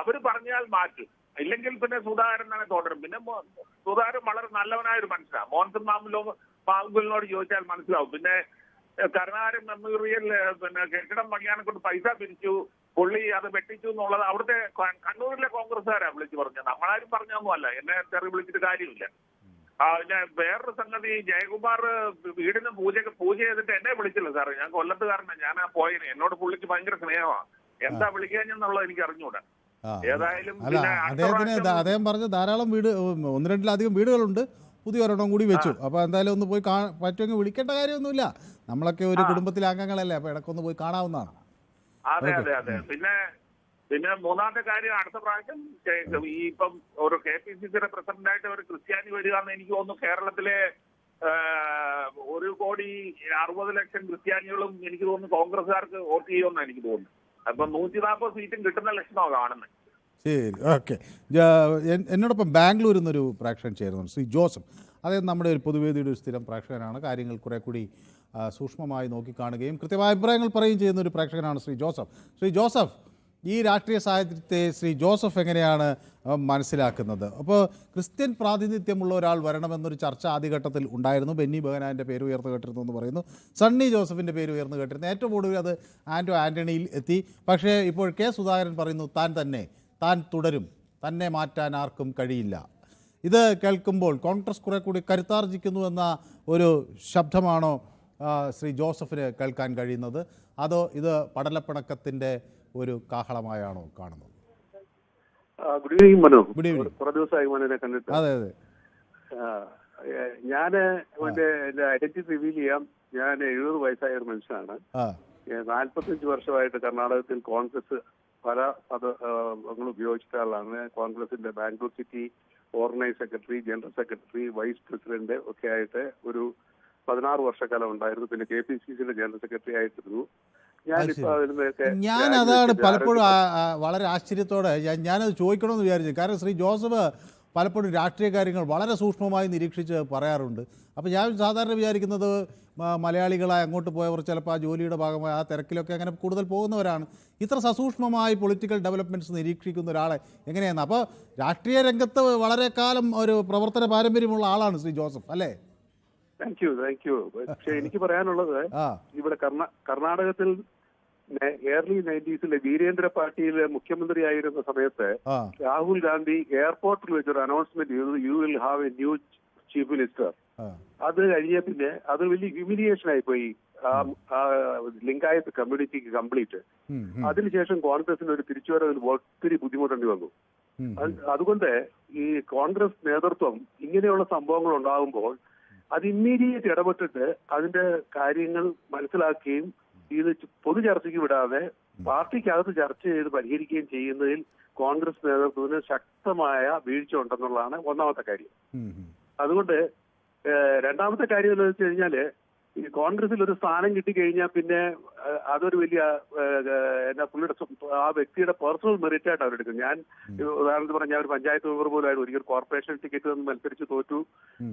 അവര് പറഞ്ഞാൽ മാറ്റും, ഇല്ലെങ്കിൽ പിന്നെ സുധാകരൻ തന്നെ തുടരും. പിന്നെ സുധാകരൻ വളരെ നല്ലവനായ ഒരു മനുഷ്യനാണ്. മോൻസൺ മാമുലിനോട് ചോദിച്ചാൽ മനസ്സിലാവും. പിന്നെ കരുണാകരൻ മെമ്മോറിയൽ പിന്നെ കെട്ടിടം പണിയാനെ കൊണ്ട് പൈസ പിരിച്ചു, പുള്ളി അത് വെട്ടിച്ചു എന്നുള്ളത് അവിടുത്തെ കണ്ണൂരിലെ കോൺഗ്രസ്സുകാരാ വിളിച്ചു പറഞ്ഞത്. നമ്മളാരും പറഞ്ഞൊന്നുമല്ല. എന്നെ തെറി വിളിച്ചിട്ട് കാര്യമില്ല. പിന്നെ വേറൊരു സംഗതി, ജയകുമാർ വീടിന് പൂജ ചെയ്തിട്ട് എന്നെ വിളിച്ചില്ല സാറേ. ഞാൻ കൊല്ലത്തുകാരനാണ്, ഞാൻ പോയതിന്. എന്നോട് പുള്ളിക്ക് ഭയങ്കര സ്നേഹമാണ്. എന്താ വിളിക്കാഞ്ഞെന്നുള്ളത് എനിക്ക് അറിഞ്ഞൂടാ.
ഏതായാലും
അല്ല,
പിന്നെ അടുത്ത
അദ്ദേഹത്തിന്
പ്രാവശ്യം
അദ്ദേഹം പറഞ്ഞ ധാരാളം വീട്, 1-2 വീടുകളുണ്ട്, പുതിയ ഒരെണ്ണം കൂടി വെച്ചു. അപ്പോൾ എന്തായാലും ഒന്ന് പോയി പറ്റുമെങ്കിൽ വിളിക്കേണ്ട കാര്യമൊന്നുമില്ല. നമ്മളൊക്കെ ഒരു കുടുംബത്തിലെ അംഗങ്ങളല്ലേ, അപ്പോൾ ഇടയ്ക്കൊന്ന് പോയി കാണാവുന്നതാണ്.
അതെ അതെ അതെ. പിന്നെ മൂന്നാമത്തെ കാര്യം, അടുത്ത പ്രാവശ്യം ഈ ഇപ്പം ഒരു KPCCയുടെ പ്രസിഡന്റായിട്ട് ഒരു ക്രിസ്ത്യാനി വരിക എന്ന് എനിക്ക് തോന്നുന്നു. കേരളത്തിലെ 1,60,00,000 ക്രിസ്ത്യാനികളും എനിക്ക് തോന്നുന്നു കോൺഗ്രസ്സുകാർക്ക് വോട്ട് ചെയ്യുമെന്ന് എനിക്ക് തോന്നുന്നു. അപ്പം 140 സീറ്റും കിട്ടുന്ന ലക്ഷണമാണ് കാണുന്നത്.
ശരി, ഓക്കെ. എന്നോടൊപ്പം ബാംഗ്ലൂരിൽ നിന്നൊരു പ്രേക്ഷകൻ ചേരുന്നു, ശ്രീ ജോസഫ്. അദ്ദേഹം നമ്മുടെ ഒരു പൊതുവേദിയുടെ ഒരു സ്ഥിരം പ്രേക്ഷകനാണ്. കാര്യങ്ങൾ കുറെ കൂടി സൂക്ഷ്മമായി നോക്കിക്കാണുകയും കൃത്യമായ അഭിപ്രായങ്ങൾ പറയുകയും ചെയ്യുന്ന ഒരു പ്രേക്ഷകനാണ് ശ്രീ ജോസഫ്. ശ്രീ ജോസഫ്, ഈ രാഷ്ട്രീയ സാഹചര്യത്തെ ശ്രീ ജോസഫ് എങ്ങനെയാണ് മനസ്സിലാക്കുന്നത്? അപ്പോൾ ക്രിസ്ത്യൻ പ്രാതിനിധ്യമുള്ള ഒരാൾ വരണമെന്നൊരു ചർച്ച ആദ്യഘട്ടത്തിൽ ഉണ്ടായിരുന്നു. ബെന്നി ബെഹനാൻ്റെ പേര് ഉയർന്നു കേട്ടിരുന്നു എന്ന് പറയുന്നു. സണ്ണി ജോസഫിൻ്റെ പേര് ഉയർന്നു കേട്ടിരുന്നു. ഏറ്റവും ഒടുവിൽ അത് ആൻ്റണിയിൽ എത്തി. പക്ഷേ ഇപ്പോൾ കെ സുധാകരൻ പറയുന്നു താൻ തുടരും, തന്നെ മാറ്റാൻ ആർക്കും കഴിയില്ല. ഇത് കേൾക്കുമ്പോൾ കോൺഗ്രസ് കുറെ കൂടി കരുത്താർജിക്കുന്നു എന്ന ഒരു ശബ്ദമാണോ ശ്രീ ജോസഫിന് കേൾക്കാൻ കഴിയുന്നത്? അതോ ഇത് പടലപ്പിണക്കത്തിൻ്റെ ഒരു കാഹളമായാണോ കാണുന്നത്?
Good evening Manu.
Good evening.
കുറെ ദിവസമായി മനുവിനെ കണ്ടിട്ട്.
അതെ അതെ.
ഞാൻ എന്റെ ഐഡന്റിറ്റി റിവീൽ ചെയ്യാം. ഞാൻ 70 വയസ്സായ ഒരു മനുഷ്യനാണ്. 45 വർഷമായിട്ട് കർണാടകത്തിൽ കോൺഗ്രസ് പല പദങ്ങൾ ഉപയോഗിച്ചിട്ടുള്ള ആളാണ്. കോൺഗ്രസിന്റെ Bangalore city organise secretary, general secretary, vice president ഒക്കെ ആയിട്ട് ഒരു 16 വർഷക്കാലം ഉണ്ടായിരുന്നു. പിന്നെ KPCCയുടെ ജനറൽ സെക്രട്ടറി ആയിട്ടിരുന്നു.
ഞാൻ അതാണ് പലപ്പോഴും വളരെ ആശ്ചര്യത്തോടെ ഞാനത് ചോദിക്കണമെന്ന് വിചാരിച്ചു. കാരണം ശ്രീ ജോസഫ് പലപ്പോഴും രാഷ്ട്രീയ കാര്യങ്ങൾ വളരെ സൂക്ഷ്മമായി നിരീക്ഷിച്ച് പറയാറുണ്ട്. അപ്പോൾ ഞാൻ സാധാരണ വിചാരിക്കുന്നത് മലയാളികളായി അങ്ങോട്ട് പോയവർ ചിലപ്പോൾ ആ ജോലിയുടെ ഭാഗമായി ആ തിരക്കിലൊക്കെ അങ്ങനെ കൂടുതൽ പോകുന്നവരാണ്. ഇത്ര സസൂക്ഷ്മമായി പൊളിറ്റിക്കൽ ഡെവലപ്മെൻറ്റ്സ് നിരീക്ഷിക്കുന്ന ഒരാളെ എങ്ങനെയാണ്? അപ്പോൾ രാഷ്ട്രീയ രംഗത്ത് വളരെ കാലം ഒരു പ്രവർത്തന പാരമ്പര്യമുള്ള ആളാണ് ശ്രീ ജോസഫ്, അല്ലേ?
Thank you. പക്ഷെ എനിക്ക് പറയാനുള്ളത്, ഇവിടെ കർണാടകത്തിൽ ഏർലി 90s വീരേന്ദ്ര പാട്ടീൽ മുഖ്യമന്ത്രിയായിരുന്ന സമയത്ത് രാഹുൽ ഗാന്ധി എയർപോർട്ടിൽ വെച്ചൊരു അനൗൺസ്മെന്റ് ചെയ്തു, you will have A new chief minister. അത് കഴിഞ്ഞ പിന്നെ അത് വലിയ ഹ്യൂമിലിയേഷൻ ആയിപ്പോയി ലിംഗായത്ത് കമ്മ്യൂണിറ്റിക്ക് കംപ്ലീറ്റ്. അതിനുശേഷം കോൺഗ്രസിന് ഒരു തിരിച്ചുവരവിൽ ഒത്തിരി ബുദ്ധിമുട്ടേണ്ടി വന്നു. അതുകൊണ്ട് ഈ കോൺഗ്രസ് നേതൃത്വം ഇങ്ങനെയുള്ള സംഭവങ്ങൾ ഉണ്ടാകുമ്പോൾ അത് ഇമ്മീഡിയറ്റ് ഇടപെട്ടിട്ട് അതിന്റെ കാര്യങ്ങൾ മനസ്സിലാക്കുകയും ഇത് പൊതു ചർച്ചയ്ക്ക് വിടാതെ പാർട്ടിക്കകത്ത് ചർച്ച ചെയ്ത് പരിഹരിക്കുകയും ചെയ്യുന്നതിൽ കോൺഗ്രസ് നേതൃത്വത്തിന് ശക്തമായ വീഴ്ച ഉണ്ടെന്നുള്ളതാണ് ഒന്നാമത്തെ കാര്യം. അതുകൊണ്ട് രണ്ടാമത്തെ കാര്യം എന്ന് വെച്ച് കഴിഞ്ഞാല്, ഈ കോൺഗ്രസിൽ ഒരു സ്ഥാനം കിട്ടിക്കഴിഞ്ഞാൽ പിന്നെ അതൊരു വലിയ പുള്ളിയുടെ ആ വ്യക്തിയുടെ പേഴ്സണൽ മെറിറ്റ് ആയിട്ട് അവരെടുക്കും. ഞാൻ ഉദാഹരണത്തിന് പറഞ്ഞാൽ ഒരു പഞ്ചായത്ത് മെമ്പർ പോലായിരുന്നു. ഒരിക്കൽ കോർപ്പറേഷൻ ടിക്കറ്റ് നിന്ന് മത്സരിച്ച് തോറ്റു.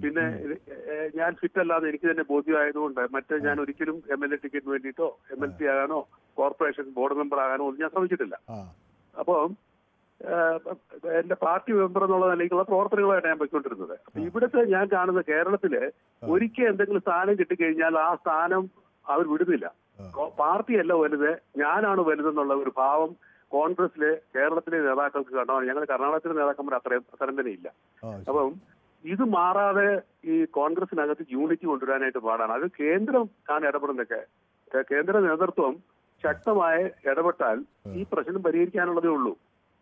പിന്നെ ഞാൻ ഫിറ്റ് അല്ലാതെ എനിക്ക് തന്നെ ബോധ്യമായതുകൊണ്ട് ഞാൻ ഒരിക്കലും MLA ടിക്കറ്റിന് വേണ്ടിയിട്ടോ MLC ആകാനോ കോർപ്പറേഷൻ ബോർഡ് മെമ്പർ ആകാനോ ഒന്നും ഞാൻ ശ്രമിച്ചിട്ടില്ല. അപ്പോൾ എന്റെ പാർട്ടി മെമ്പർ എന്നുള്ള നിലയ്ക്കുള്ള പ്രവർത്തനങ്ങളായിട്ട് ഞാൻ പോയിക്കൊണ്ടിരുന്നത്. അപ്പൊ ഇവിടുത്തെ ഞാൻ കാണുന്ന കേരളത്തില് ഒരിക്കൽ എന്തെങ്കിലും സ്ഥാനം കിട്ടിക്കഴിഞ്ഞാൽ ആ സ്ഥാനം അവർ വിടുന്നില്ല. പാർട്ടിയല്ല വലുത്, ഞാനാണ് വലുതെന്നുള്ള ഒരു ഭാവം കോൺഗ്രസിലെ കേരളത്തിലെ നേതാക്കൾക്ക് കണ്ടാണ്. ഞങ്ങൾ കർണാടകത്തിലെ നേതാക്കന്മാർ അത്രയും തന്നെ ഇല്ല. അപ്പം ഇത് മാറാതെ ഈ കോൺഗ്രസിനകത്ത് യൂണിറ്റി കൊണ്ടുവരാനായിട്ട് പാടാണ്. അത് കേന്ദ്രം ആണ് ഇടപെടുന്നതൊക്കെ. കേന്ദ്ര നേതൃത്വം ശക്തമായി ഇടപെട്ടാൽ ഈ പ്രശ്നം പരിഹരിക്കാനുള്ളതേ ഉള്ളൂ.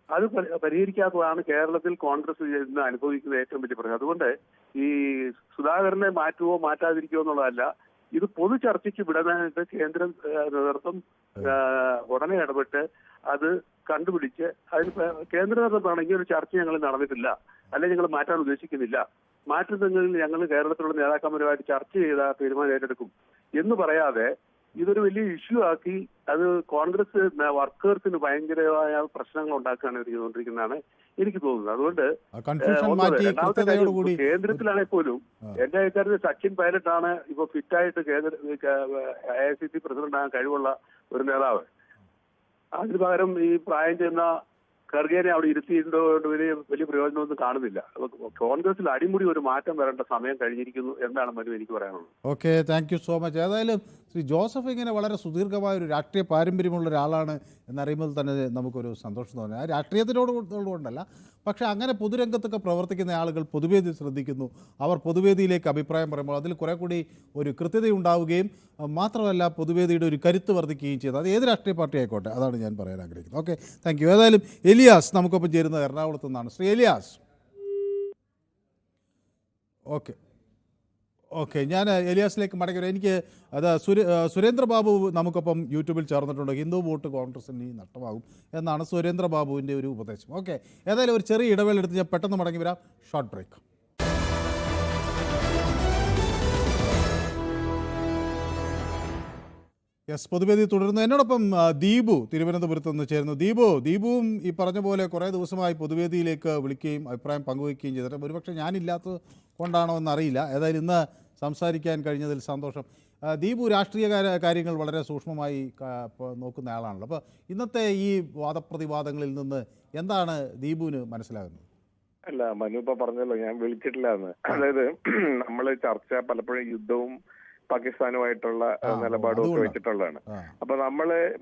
അത് പരിഹരിക്കാത്തതാണ് കേരളത്തിൽ കോൺഗ്രസ് ഇന്ന് അനുഭവിക്കുന്ന ഏറ്റവും വലിയ പ്രശ്നം. അതുകൊണ്ട് ഈ സുധാകരനെ മാറ്റുവോ മാറ്റാതിരിക്കുമോ എന്നുള്ളതല്ല, ഇത് പൊതു ചർച്ചയ്ക്ക് വിടാനായിട്ട് കേന്ദ്ര നേതൃത്വം ഉടനെ ഇടപെട്ട് അത് കണ്ടുപിടിച്ച് അതിന് കേന്ദ്ര നേതൃത്വമാണെങ്കിൽ ഒരു ചർച്ച ഞങ്ങൾ നടന്നിട്ടില്ല, അല്ലെങ്കിൽ ഞങ്ങൾ മാറ്റാൻ ഉദ്ദേശിക്കുന്നില്ല, മാറ്റുന്നതിൽ ഞങ്ങൾ കേരളത്തിലുള്ള നേതാക്കന്മാരുമായിട്ട് ചർച്ച ചെയ്ത തീരുമാനം ഏറ്റെടുക്കും എന്ന് പറയാതെ ഇതൊരു വലിയ ഇഷ്യൂ ആക്കി അത് കോൺഗ്രസ് വർക്കേഴ്സിന് ഭയങ്കരമായ പ്രശ്നങ്ങൾ ഉണ്ടാക്കുകയാണ് ചെയ്തുകൊണ്ടിരിക്കുന്നതാണ് എനിക്ക് തോന്നുന്നത്. അതുകൊണ്ട് രണ്ടാമത്തെ കാര്യം, കേന്ദ്രത്തിലാണെങ്കിൽ പോലും എന്റെ അഭിപ്രായത്തിൽ സച്ചിൻ പൈലറ്റ് ആണ് ഇപ്പൊ ഫിറ്റായിട്ട് AICC പ്രസിഡന്റ് ആകാൻ കഴിവുള്ള ഒരു നേതാവ്. അതിന് പകരം ഈ പ്രായം ചെന്ന ഖർഗേനെ അവിടെ ഇരുത്തിയിട്ടുണ്ടോ വലിയ പ്രയോജനമൊന്നും കാണുന്നില്ല. കോൺഗ്രസിൽ അടിമുടി ഒരു മാറ്റം വരേണ്ട സമയം കഴിഞ്ഞിരിക്കുന്നു എന്നാണ് മനു എനിക്ക് പറയാനുള്ളത്.
Okay, thank you so much. ഏതായാലും ശ്രീ ജോസഫ് ഇങ്ങനെ വളരെ സുദീർഘമായ ഒരു രാഷ്ട്രീയ പാരമ്പര്യമുള്ള ഒരാളാണ് എന്നറിയുമ്പോൾ തന്നെ നമുക്കൊരു സന്തോഷം തോന്നി. ആ രാഷ്ട്രീയത്തിനോട് കൊണ്ടല്ല, പക്ഷേ അങ്ങനെ പൊതുരംഗത്തൊക്കെ പ്രവർത്തിക്കുന്ന ആളുകൾ പൊതുവേദി ശ്രദ്ധിക്കുന്നു, അവർ പൊതുവേദിയിലേക്ക് അഭിപ്രായം പറയുമ്പോൾ അതിൽ കുറേ കൂടി ഒരു കൃത്യതയുണ്ടാവുകയും മാത്രമല്ല പൊതുവേദിയുടെ ഒരു കരുത്ത് വർദ്ധിക്കുകയും ചെയ്തു. അത് ഏത് രാഷ്ട്രീയ പാർട്ടി ആയിക്കോട്ടെ, അതാണ് ഞാൻ പറയാൻ ആഗ്രഹിക്കുന്നത്. Okay, thank you. ഏതായാലും എലിയാസ് നമുക്കൊപ്പം ചേരുന്നത് എറണാകുളത്ത് നിന്നാണ്. ശ്രീ എലിയാസ്. ഓക്കെ, ഞാൻ എലിയാസിലേക്ക് മടങ്ങി വരാം. എനിക്ക് അത് സുരേന്ദ്രബാബു നമുക്കൊപ്പം യൂട്യൂബിൽ ചേർന്നിട്ടുണ്ട്. ഹിന്ദു വോട്ട് കോൺഗ്രസിന് നഷ്ടമാകും എന്നാണ് സുരേന്ദ്രബാബുവിൻ്റെ ഒരു ഉപദേശം. ഓക്കെ, ഏതായാലും ഒരു ചെറിയ ഇടവേള എടുത്ത് ഞാൻ പെട്ടെന്ന് മടങ്ങി വരാം. Short break. യെസ്, പൊതുവേദി തുടരുന്നു. എന്നോടൊപ്പം ദീപു തിരുവനന്തപുരത്ത് നിന്ന് ചേരുന്നു. ദീപുവും ഈ പറഞ്ഞ പോലെ കുറേ ദിവസമായി പൊതുവേദിയിലേക്ക് വിളിക്കുകയും അഭിപ്രായം പങ്കുവയ്ക്കുകയും ചെയ്തിട്ട് ഒരുപക്ഷെ ഞാനില്ലാത്തത് കൊണ്ടാണോ എന്നറിയില്ല. ഏതായാലും ഇന്ന് സംസാരിക്കാൻ കഴിഞ്ഞതിൽ സന്തോഷം. ദീപു രാഷ്ട്രീയ കാര്യങ്ങൾ വളരെ സൂക്ഷ്മമായി നോക്കുന്ന ആളാണല്ലോ. അപ്പോൾ ഇന്നത്തെ ഈ വാദപ്രതിവാദങ്ങളിൽ നിന്ന് എന്താണ് ദീപുവിന് മനസ്സിലാകുന്നത്?
അല്ല, മനു ഇപ്പൊ പറഞ്ഞല്ലോ, ഞാൻ വിളിച്ചിട്ടില്ല എന്ന്. അതായത് നമ്മൾ ചർച്ച പലപ്പോഴും യുദ്ധവും പാകിസ്ഥാനുമായിട്ടുള്ള നിലപാടും ഒക്കെ വെച്ചിട്ടുള്ളതാണ്. അപ്പൊ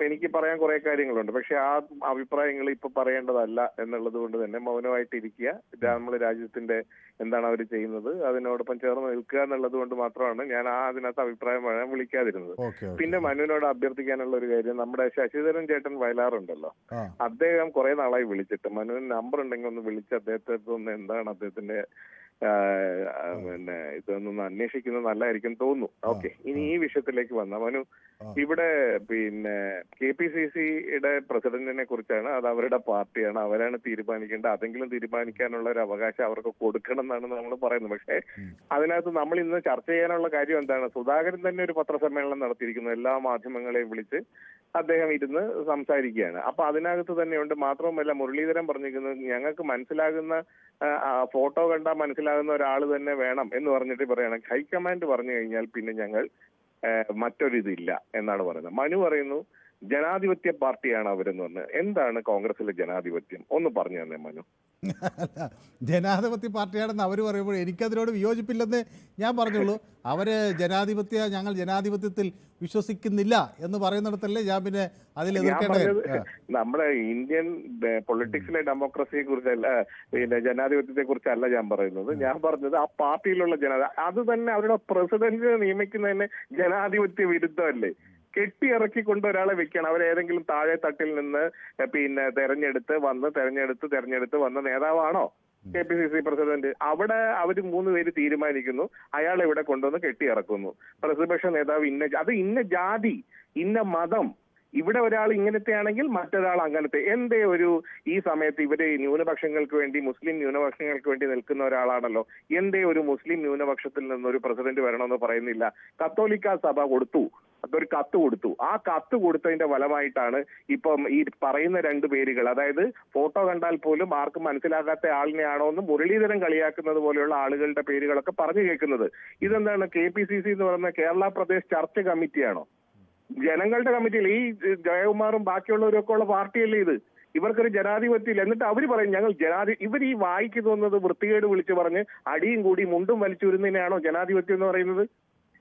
എനിക്ക് പറയാൻ കുറെ കാര്യങ്ങളുണ്ട്. പക്ഷെ ആ അഭിപ്രായങ്ങൾ ഇപ്പൊ പറയേണ്ടതല്ല എന്നുള്ളത് കൊണ്ട് തന്നെ മൗനമായിട്ടിരിക്കുക. നമ്മൾ രാജ്യത്തിന്റെ എന്താണ് അവർ ചെയ്യുന്നത് അതിനോടൊപ്പം ചേർന്ന് നിൽക്കുക എന്നുള്ളത് കൊണ്ട് മാത്രമാണ് ഞാൻ അതിനകത്ത് അഭിപ്രായം പറയാൻ വിളിക്കാതിരുന്നത്. പിന്നെ മനുവിനോട് അഭ്യർത്ഥിക്കാനുള്ള ഒരു കാര്യം, നമ്മുടെ ശശിധരൻ ചേട്ടൻ വയലാറുണ്ടല്ലോ, അദ്ദേഹം കുറെ നാളായി വിളിച്ചിട്ട് മനുവിന് നമ്പർ ഉണ്ടെങ്കിൽ ഒന്ന് വിളിച്ച് അദ്ദേഹത്തെ ഒന്ന് എന്താണ് അദ്ദേഹത്തിന്റെ ഇതൊന്നും അന്വേഷിക്കുന്നത് നല്ലതായിരിക്കും തോന്നുന്നു. ഓക്കെ, ഇനി ഈ വിഷയത്തിലേക്ക് വന്ന മനു, ഇവിടെ KPCCയുടെ പ്രസിഡന്റിനെ കുറിച്ചാണ്. അത് അവരുടെ പാർട്ടിയാണ്, അവരാണ് തീരുമാനിക്കേണ്ടത്. അതെങ്കിലും തീരുമാനിക്കാനുള്ള ഒരു അവകാശം അവർക്ക് കൊടുക്കണം എന്നാണ് നമ്മൾ പറയുന്നത്. പക്ഷേ അതിനകത്ത് നമ്മൾ ഇന്ന് ചർച്ച ചെയ്യാനുള്ള കാര്യം എന്താണ്? സുധാകരൻ തന്നെ ഒരു പത്രസമ്മേളനം നടത്തിയിരിക്കുന്നു, എല്ലാ മാധ്യമങ്ങളെയും വിളിച്ച് അദ്ദേഹം ഇരുന്ന് സംസാരിക്കുകയാണ്. അപ്പൊ അതിനകത്ത് തന്നെയുണ്ട്. മാത്രവുമല്ല, മുരളീധരൻ പറഞ്ഞിരിക്കുന്നത് ഞങ്ങൾക്ക് മനസ്സിലാകുന്ന ഫോട്ടോ കണ്ടാൽ മനസ്സിലാകുന്ന ഒരാൾ തന്നെ വേണം എന്ന് പറഞ്ഞിട്ട് പറയണം. ഹൈക്കമാൻഡ് പറഞ്ഞു കഴിഞ്ഞാൽ പിന്നെ ഞങ്ങൾ മറ്റൊരിതില്ല എന്നാണ് പറയുന്നത്. മനു പറയുന്നു ജനാധിപത്യ പാർട്ടിയാണ് അവരെന്ന് പറഞ്ഞത്. എന്താണ് കോൺഗ്രസിലെ ജനാധിപത്യം? ഒന്ന് പറഞ്ഞു തന്നെ മനു.
ജനാധിപത്യ പാർട്ടിയാണെന്ന് അവർ പറയുമ്പോൾ എനിക്കതിനോട് വിയോജിപ്പില്ലെന്ന് ഞാൻ പറഞ്ഞുള്ളൂ. ഞങ്ങൾ ജനാധിപത്യത്തിൽ വിശ്വസിക്കുന്നില്ല എന്ന് പറയുന്നിടത്തല്ലേ ഞാൻ പിന്നെ അതിൽ എതിർക്കേണ്ടത്.
നമ്മുടെ ഇന്ത്യൻ പൊളിറ്റിക്സിലെ ഡെമോക്രസിയെ കുറിച്ചല്ല, പിന്നെ ജനാധിപത്യത്തെ കുറിച്ചല്ല ഞാൻ പറയുന്നത്. ഞാൻ പറഞ്ഞത് ആ പാർട്ടിയിലുള്ള അത് തന്നെ അവരുടെ പ്രസിഡന്റിനെ നിയമിക്കുന്നതിന് ജനാധിപത്യ വിരുദ്ധമല്ലേ? കെട്ടിയിറക്കിക്കൊണ്ട് ഒരാളെ വെക്കണം. അവരേതെങ്കിലും താഴെ തട്ടിൽ നിന്ന് പിന്നെ തെരഞ്ഞെടുത്ത് വന്ന നേതാവാണോ KPCC പ്രസിഡന്റ്? അവിടെ അവര് 3 പേര് തീരുമാനിക്കുന്നു, അയാളെ ഇവിടെ കൊണ്ടുവന്ന് കെട്ടിയിറക്കുന്നു. പ്രതിപക്ഷ നേതാവ് ഇന്ന ജാതി, ഇന്ന മതം, ഇവിടെ ഒരാൾ ഇങ്ങനത്തെ ആണെങ്കിൽ മറ്റൊരാൾ അങ്ങനത്തെ. ഈ സമയത്ത് ഇവര് ന്യൂനപക്ഷങ്ങൾക്ക് വേണ്ടി, മുസ്ലിം ന്യൂനപക്ഷങ്ങൾക്ക് വേണ്ടി നിൽക്കുന്ന ഒരാളാണല്ലോ. ഒരു മുസ്ലിം ന്യൂനപക്ഷത്തിൽ നിന്നൊരു പ്രസിഡന്റ് വരണമെന്ന് പറയുന്നില്ല? കത്തോലിക്ക സഭ അതൊരു കത്ത് കൊടുത്തു. ആ കത്ത് കൊടുത്തതിന്റെ ഫലമായിട്ടാണ് ഇപ്പം ഈ പറയുന്ന 2 പേരുകൾ, അതായത് ഫോട്ടോ കണ്ടാൽ പോലും ആർക്കും മനസ്സിലാകാത്ത ആളിനെയാണോ എന്ന് മുരളീധരൻ കളിയാക്കുന്നത് പോലെയുള്ള ആളുകളുടെ പേരുകളൊക്കെ പറഞ്ഞു കേൾക്കുന്നത്. ഇതെന്താണ്? KPCC എന്ന് പറയുന്ന കേരള പ്രദേശ് ചർച്ച കമ്മിറ്റിയാണോ? ജനങ്ങളുടെ കമ്മിറ്റിയിൽ ഈ ജയകുമാറും ബാക്കിയുള്ളവരും ഒക്കെ ഉള്ള പാർട്ടിയല്ലേ ഇത്? ഇവർക്കൊരു ജനാധിപത്യമില്ല. എന്നിട്ട് അവർ പറയും ഇവർ ഈ വായിക്ക് തോന്നുന്നത് വൃത്തികേട് വിളിച്ചു പറഞ്ഞ് അടിയും കൂടി മുണ്ടും വലിച്ചുവരുന്നതിനാണോ ജനാധിപത്യം എന്ന് പറയുന്നത്?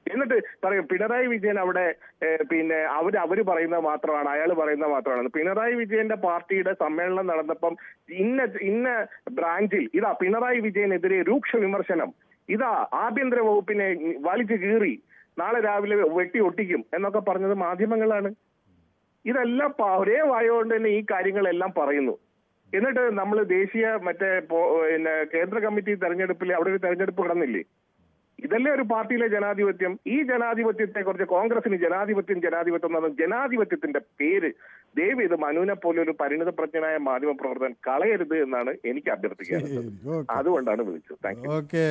എന്നിട്ട് പറയും പിണറായി വിജയൻ അവിടെ പിന്നെ അവര് പറയുന്നത് മാത്രമാണ്, അയാൾ പറയുന്നത് മാത്രമാണ്. പിണറായി വിജയന്റെ പാർട്ടിയുടെ സമ്മേളനം നടന്നപ്പം ഇന്ന ബ്രാഞ്ചിൽ പിണറായി വിജയനെതിരെ രൂക്ഷ വിമർശനം, ആഭ്യന്തര വകുപ്പിനെ വലിച്ചു കീറി, നാളെ രാവിലെ വെട്ടി ഒട്ടിക്കും എന്നൊക്കെ പറഞ്ഞത് മാധ്യമങ്ങളാണ്. ഇതെല്ലാം ഒരേ വായോണ്ട് തന്നെ ഈ കാര്യങ്ങളെല്ലാം പറയുന്നു. എന്നിട്ട് നമ്മൾ ദേശീയ കേന്ദ്ര കമ്മിറ്റി തെരഞ്ഞെടുപ്പിൽ അവിടെ ഒരു തെരഞ്ഞെടുപ്പ് കിടന്നില്ലേ? ഇതല്ലേ ഒരു പാർട്ടിയിലെ ജനാധിപത്യം? ഈ ജനാധിപത്യത്തെ കുറിച്ച് കോൺഗ്രസിന് ജനാധിപത്യം എന്ന് പറഞ്ഞ ജനാധിപത്യത്തിന്റെ പേര് ദയവ് ഇത് മനുവിനെ പോലെ ഒരു പരിണിതപ്രജ്ഞനായ മാധ്യമ പ്രവർത്തകൻ കളയരുത് എന്നാണ് എനിക്ക് അഭ്യർത്ഥിക്കാറുള്ളത്. അതുകൊണ്ടാണ് വിളിച്ചത്. Thank you.
Okay,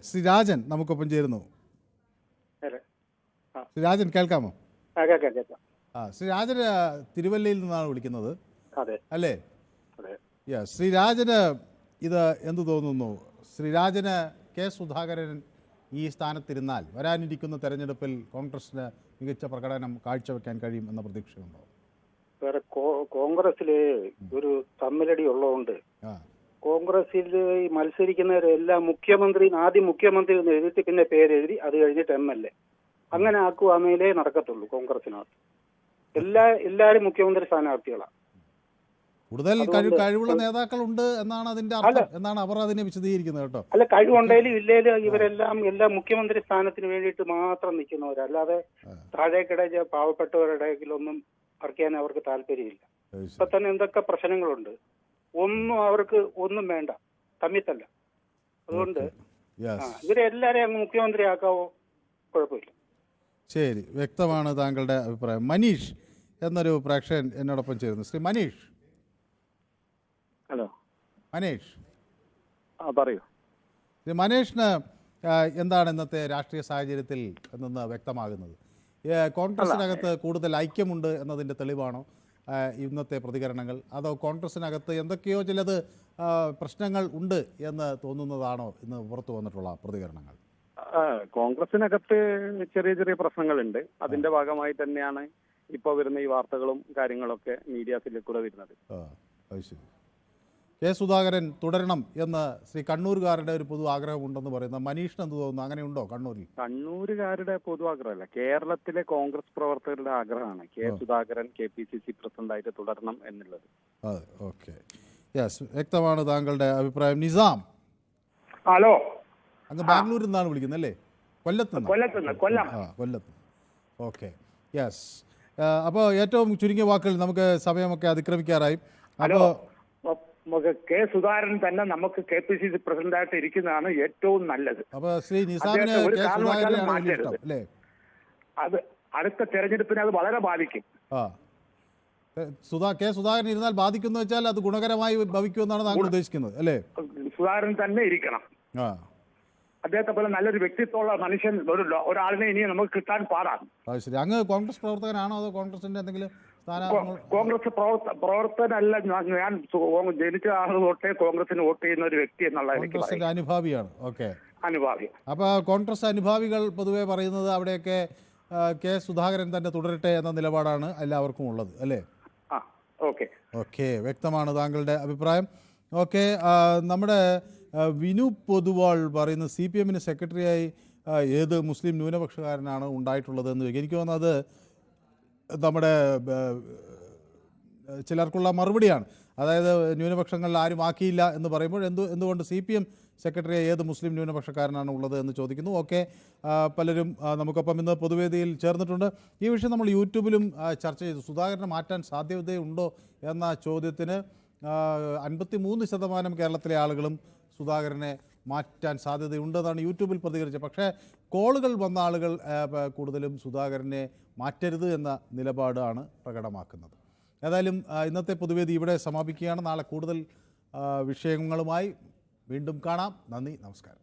Shri Rajan നമുക്കൊപ്പം ചേരുന്നു. ശ്രീ രാജൻ കേൾക്കാമോ? ശ്രീ രാജൻ തിരുവല്ലയിൽ നിന്നാണ് വിളിക്കുന്നത് അല്ലേ? ശ്രീരാജന് ഇത് എന്ത് തോന്നുന്നു? ശ്രീരാജന് സുധാകരൻ ഈ സ്ഥാനത്തിരുന്നാൽ വരാനിരിക്കുന്ന തെരഞ്ഞെടുപ്പിൽ കോൺഗ്രസിന് മികച്ച പ്രകടനം കാഴ്ചവെക്കാൻ കഴിയും എന്ന പ്രതീക്ഷയുണ്ടോ?
കോൺഗ്രസില് ഒരു തമ്മിലടി ഉള്ളതുകൊണ്ട് കോൺഗ്രസിൽ മത്സരിക്കുന്നവരെല്ലാം ആദ്യം മുഖ്യമന്ത്രി എന്ന് എഴുതിയിട്ട് പിന്നെ പേരെഴുതി അത് കഴിഞ്ഞിട്ട് MLA അങ്ങനെ ആക്കുവാന്നേലേ നടക്കത്തുള്ളൂ. കോൺഗ്രസിനകത്ത് എല്ലാവരും മുഖ്യമന്ത്രി സ്ഥാനാർത്ഥികളാണ്.
കൂടുതൽ കഴിവുള്ള നേതാക്കളുണ്ട് എന്നാണ് അതിന്റെ അർത്ഥം എന്നാണ് അവർ അതിനെ വിശദീകരിക്കുന്നത് കേട്ടോ.
അല്ല, കഴിവുണ്ടെങ്കിലും ഇല്ലേലും ഇവരെല്ലാം എല്ലാം മുഖ്യമന്ത്രി സ്ഥാനത്തിന് വേണ്ടിയിട്ട് മാത്രം നിൽക്കുന്നവർ, അല്ലാതെ താഴേക്കിടയിൽ പാവപ്പെട്ടവരുടെ ഒന്നും അറിയാൻ അവർക്ക് താല്പര്യമില്ല. ഇപ്പൊ തന്നെ എന്തൊക്കെ പ്രശ്നങ്ങളുണ്ട്, ഒന്നും അവർക്ക് ഒന്നും വേണ്ട, തമ്മിത്തല്ല. അതുകൊണ്ട് ഇവരെല്ലാരെയും അങ്ങ് മുഖ്യമന്ത്രിയാക്കാവോ, കുഴപ്പമില്ല.
ശരി, വ്യക്തമാണ് താങ്കളുടെ അഭിപ്രായം. മനീഷ് എന്നൊരു പ്രേക്ഷകൻ എന്നോടൊപ്പം ചേരുന്നു. ശ്രീ മനീഷ്.
ഹലോ
മനീഷ്,
പറയൂ.
ശ്രീ മനീഷിന് എന്താണ് ഇന്നത്തെ രാഷ്ട്രീയ സാഹചര്യത്തിൽ നിന്ന് വ്യക്തമാകുന്നത്? കോൺഗ്രസിനകത്ത് കൂടുതൽ ഐക്യമുണ്ട് എന്നതിൻ്റെ തെളിവാണോ ഇന്നത്തെ പ്രതികരണങ്ങൾ? അതോ കോൺഗ്രസിനകത്ത് എന്തൊക്കെയോ ചിലത് പ്രശ്നങ്ങൾ ഉണ്ട് എന്ന് തോന്നുന്നതാണോ ഇന്ന് പുറത്തു വന്നിട്ടുള്ള പ്രതികരണങ്ങൾ?
കോൺഗ്രസിനകത്ത് ചെറിയ ചെറിയ പ്രശ്നങ്ങളുണ്ട്. അതിന്റെ ഭാഗമായി തന്നെയാണ് ഇപ്പോൾ വരുന്ന ഈ വാർത്തകളും കാര്യങ്ങളൊക്കെ മീഡിയാസിൽ കൂടെ വരുന്നത്.
കെ സുധാകരൻ തുടരണം എന്ന് ശ്രീ കണ്ണൂരുകാരുടെ ഒരു പൊതു ആഗ്രഹമുണ്ടെന്ന് പറയുന്ന മനീഷിന് എന്ത് തോന്നുന്നു? അങ്ങനെയുണ്ടോ കണ്ണൂരിൽ?
കണ്ണൂരുകാരുടെ പൊതു ആഗ്രഹമല്ല, കേരളത്തിലെ കോൺഗ്രസ് പ്രവർത്തകരുടെ ആഗ്രഹമാണ് കെ സുധാകരൻ KPCC പ്രസിഡന്റായിട്ട് തുടരണം എന്നുള്ളത്.
അതെ, ഓക്കെ, യെസ്, വ്യക്തമാണ് താങ്കളുടെ അഭിപ്രായം. നിസാം.
ഹലോ,
അങ്ങ് ബാംഗ്ലൂരിൽ നിന്നാണ് വിളിക്കുന്നത് അല്ലേ? കൊല്ലത്ത്. Okay, yes. അപ്പോൾ ഏറ്റവും ചുരുങ്ങിയ വാക്കുകൾ, നമുക്ക് സമയമൊക്കെ അതിക്രമിക്കാറായി. അപ്പോൾ
കെ സുധാകരൻ തന്നെ നമുക്ക് KPCC പ്രസിഡന്റായിട്ട് ഇരിക്കുന്നതാണ് ഏറ്റവും നല്ലത്.
അപ്പോൾ ശ്രീ നിസാമിനെ കെ സുധാകരനാണ് ഇഷ്ടം അല്ലേ?
അത് അടുത്ത തെരഞ്ഞെടുപ്പിനെ അത് വളരെ ബാധിക്കും.
കെ സുധാകരൻ ഇരുന്നാൽ ബാധിക്കുന്നു വെച്ചാൽ അത് ഗുണകരമായി ഭവിക്കുമെന്നാണ് താങ്കൾ ഉദ്ദേശിക്കുന്നത് അല്ലേ?
സുധാകരൻ തന്നെ ഇരിക്കണം. അദ്ദേഹത്തെ പോലെ നല്ലൊരു വ്യക്തിത്വമുള്ള മനുഷ്യൻ ഒരാളിനെ ഇനി നമുക്ക് കിട്ടാൻ പാടാണ്.
ശരി, അങ്ങ് കോൺഗ്രസ് പ്രവർത്തകനാണോ അതോ കോൺഗ്രസിന്റെ എന്തെങ്കിലും
കോൺഗ്രസ് പ്രവർത്തകനല്ല. ഞാൻ ജനിച്ച ആൾ തൊട്ടേ കോൺഗ്രസിന് വോട്ട് ചെയ്യുന്ന ഒരു വ്യക്തി എന്നുള്ള
കോൺഗ്രസിന്റെ അനുഭാവിയാണ്. ഓക്കെ,
അനുഭാവി.
അപ്പോൾ കോൺഗ്രസ് അനുഭാവികൾ പൊതുവെ പറയുന്നത് അവിടെയൊക്കെ കെ സുധാകരൻ തന്നെ തുടരട്ടെ എന്ന നിലപാടാണ് എല്ലാവർക്കും ഉള്ളത് അല്ലേ? ഓക്കെ, വ്യക്തമാണ് താങ്കളുടെ അഭിപ്രായം. ഓക്കെ, നമ്മുടെ വിനു പൊതുവാൾ പറയുന്നത് CPM-ന് സെക്രട്ടറിയായി ഏത് മുസ്ലിം ന്യൂനപക്ഷക്കാരനാണ് ഉണ്ടായിട്ടുള്ളത് എന്ന് ചോദിക്കും. എനിക്ക് തോന്നുന്നത് നമ്മുടെ ചിലർക്കുള്ള മറുപടിയാണ്. അതായത് ന്യൂനപക്ഷങ്ങളിൽ ആരും ആക്കിയില്ല എന്ന് പറയുമ്പോൾ എന്തുകൊണ്ട് CPM സെക്രട്ടറിയായി ഏത് മുസ്ലിം ന്യൂനപക്ഷക്കാരനാണ് ഉള്ളത് എന്ന് ചോദിക്കുന്നു. ഓക്കെ, പലരും നമുക്കൊപ്പം ഇന്ന് പൊതുവേദിയിൽ ചേർന്നിട്ടുണ്ട്. ഈ വിഷയം നമ്മൾ യൂട്യൂബിലും ചർച്ച ചെയ്തു. സുധാകരനെ മാറ്റാൻ സാധ്യതയുണ്ടോ എന്ന ചോദ്യത്തിന് 53% കേരളത്തിലെ ആളുകളും സുധാകരനെ മാറ്റാൻ സാധ്യതയുണ്ടെന്നാണ് യൂട്യൂബിൽ പ്രതികരിച്ചത്. പക്ഷേ കോളുകൾ വന്ന ആളുകൾ കൂടുതലും സുധാകരനെ മാറ്റരുത് എന്ന നിലപാടാണ് പ്രകടമാക്കുന്നത്. ഏതായാലും ഇന്നത്തെ പൊതുവേദി ഇവിടെ സമാപിക്കുകയാണ്. നാളെ കൂടുതൽ വിഷയങ്ങളുമായി വീണ്ടും കാണാം. നന്ദി, നമസ്കാരം.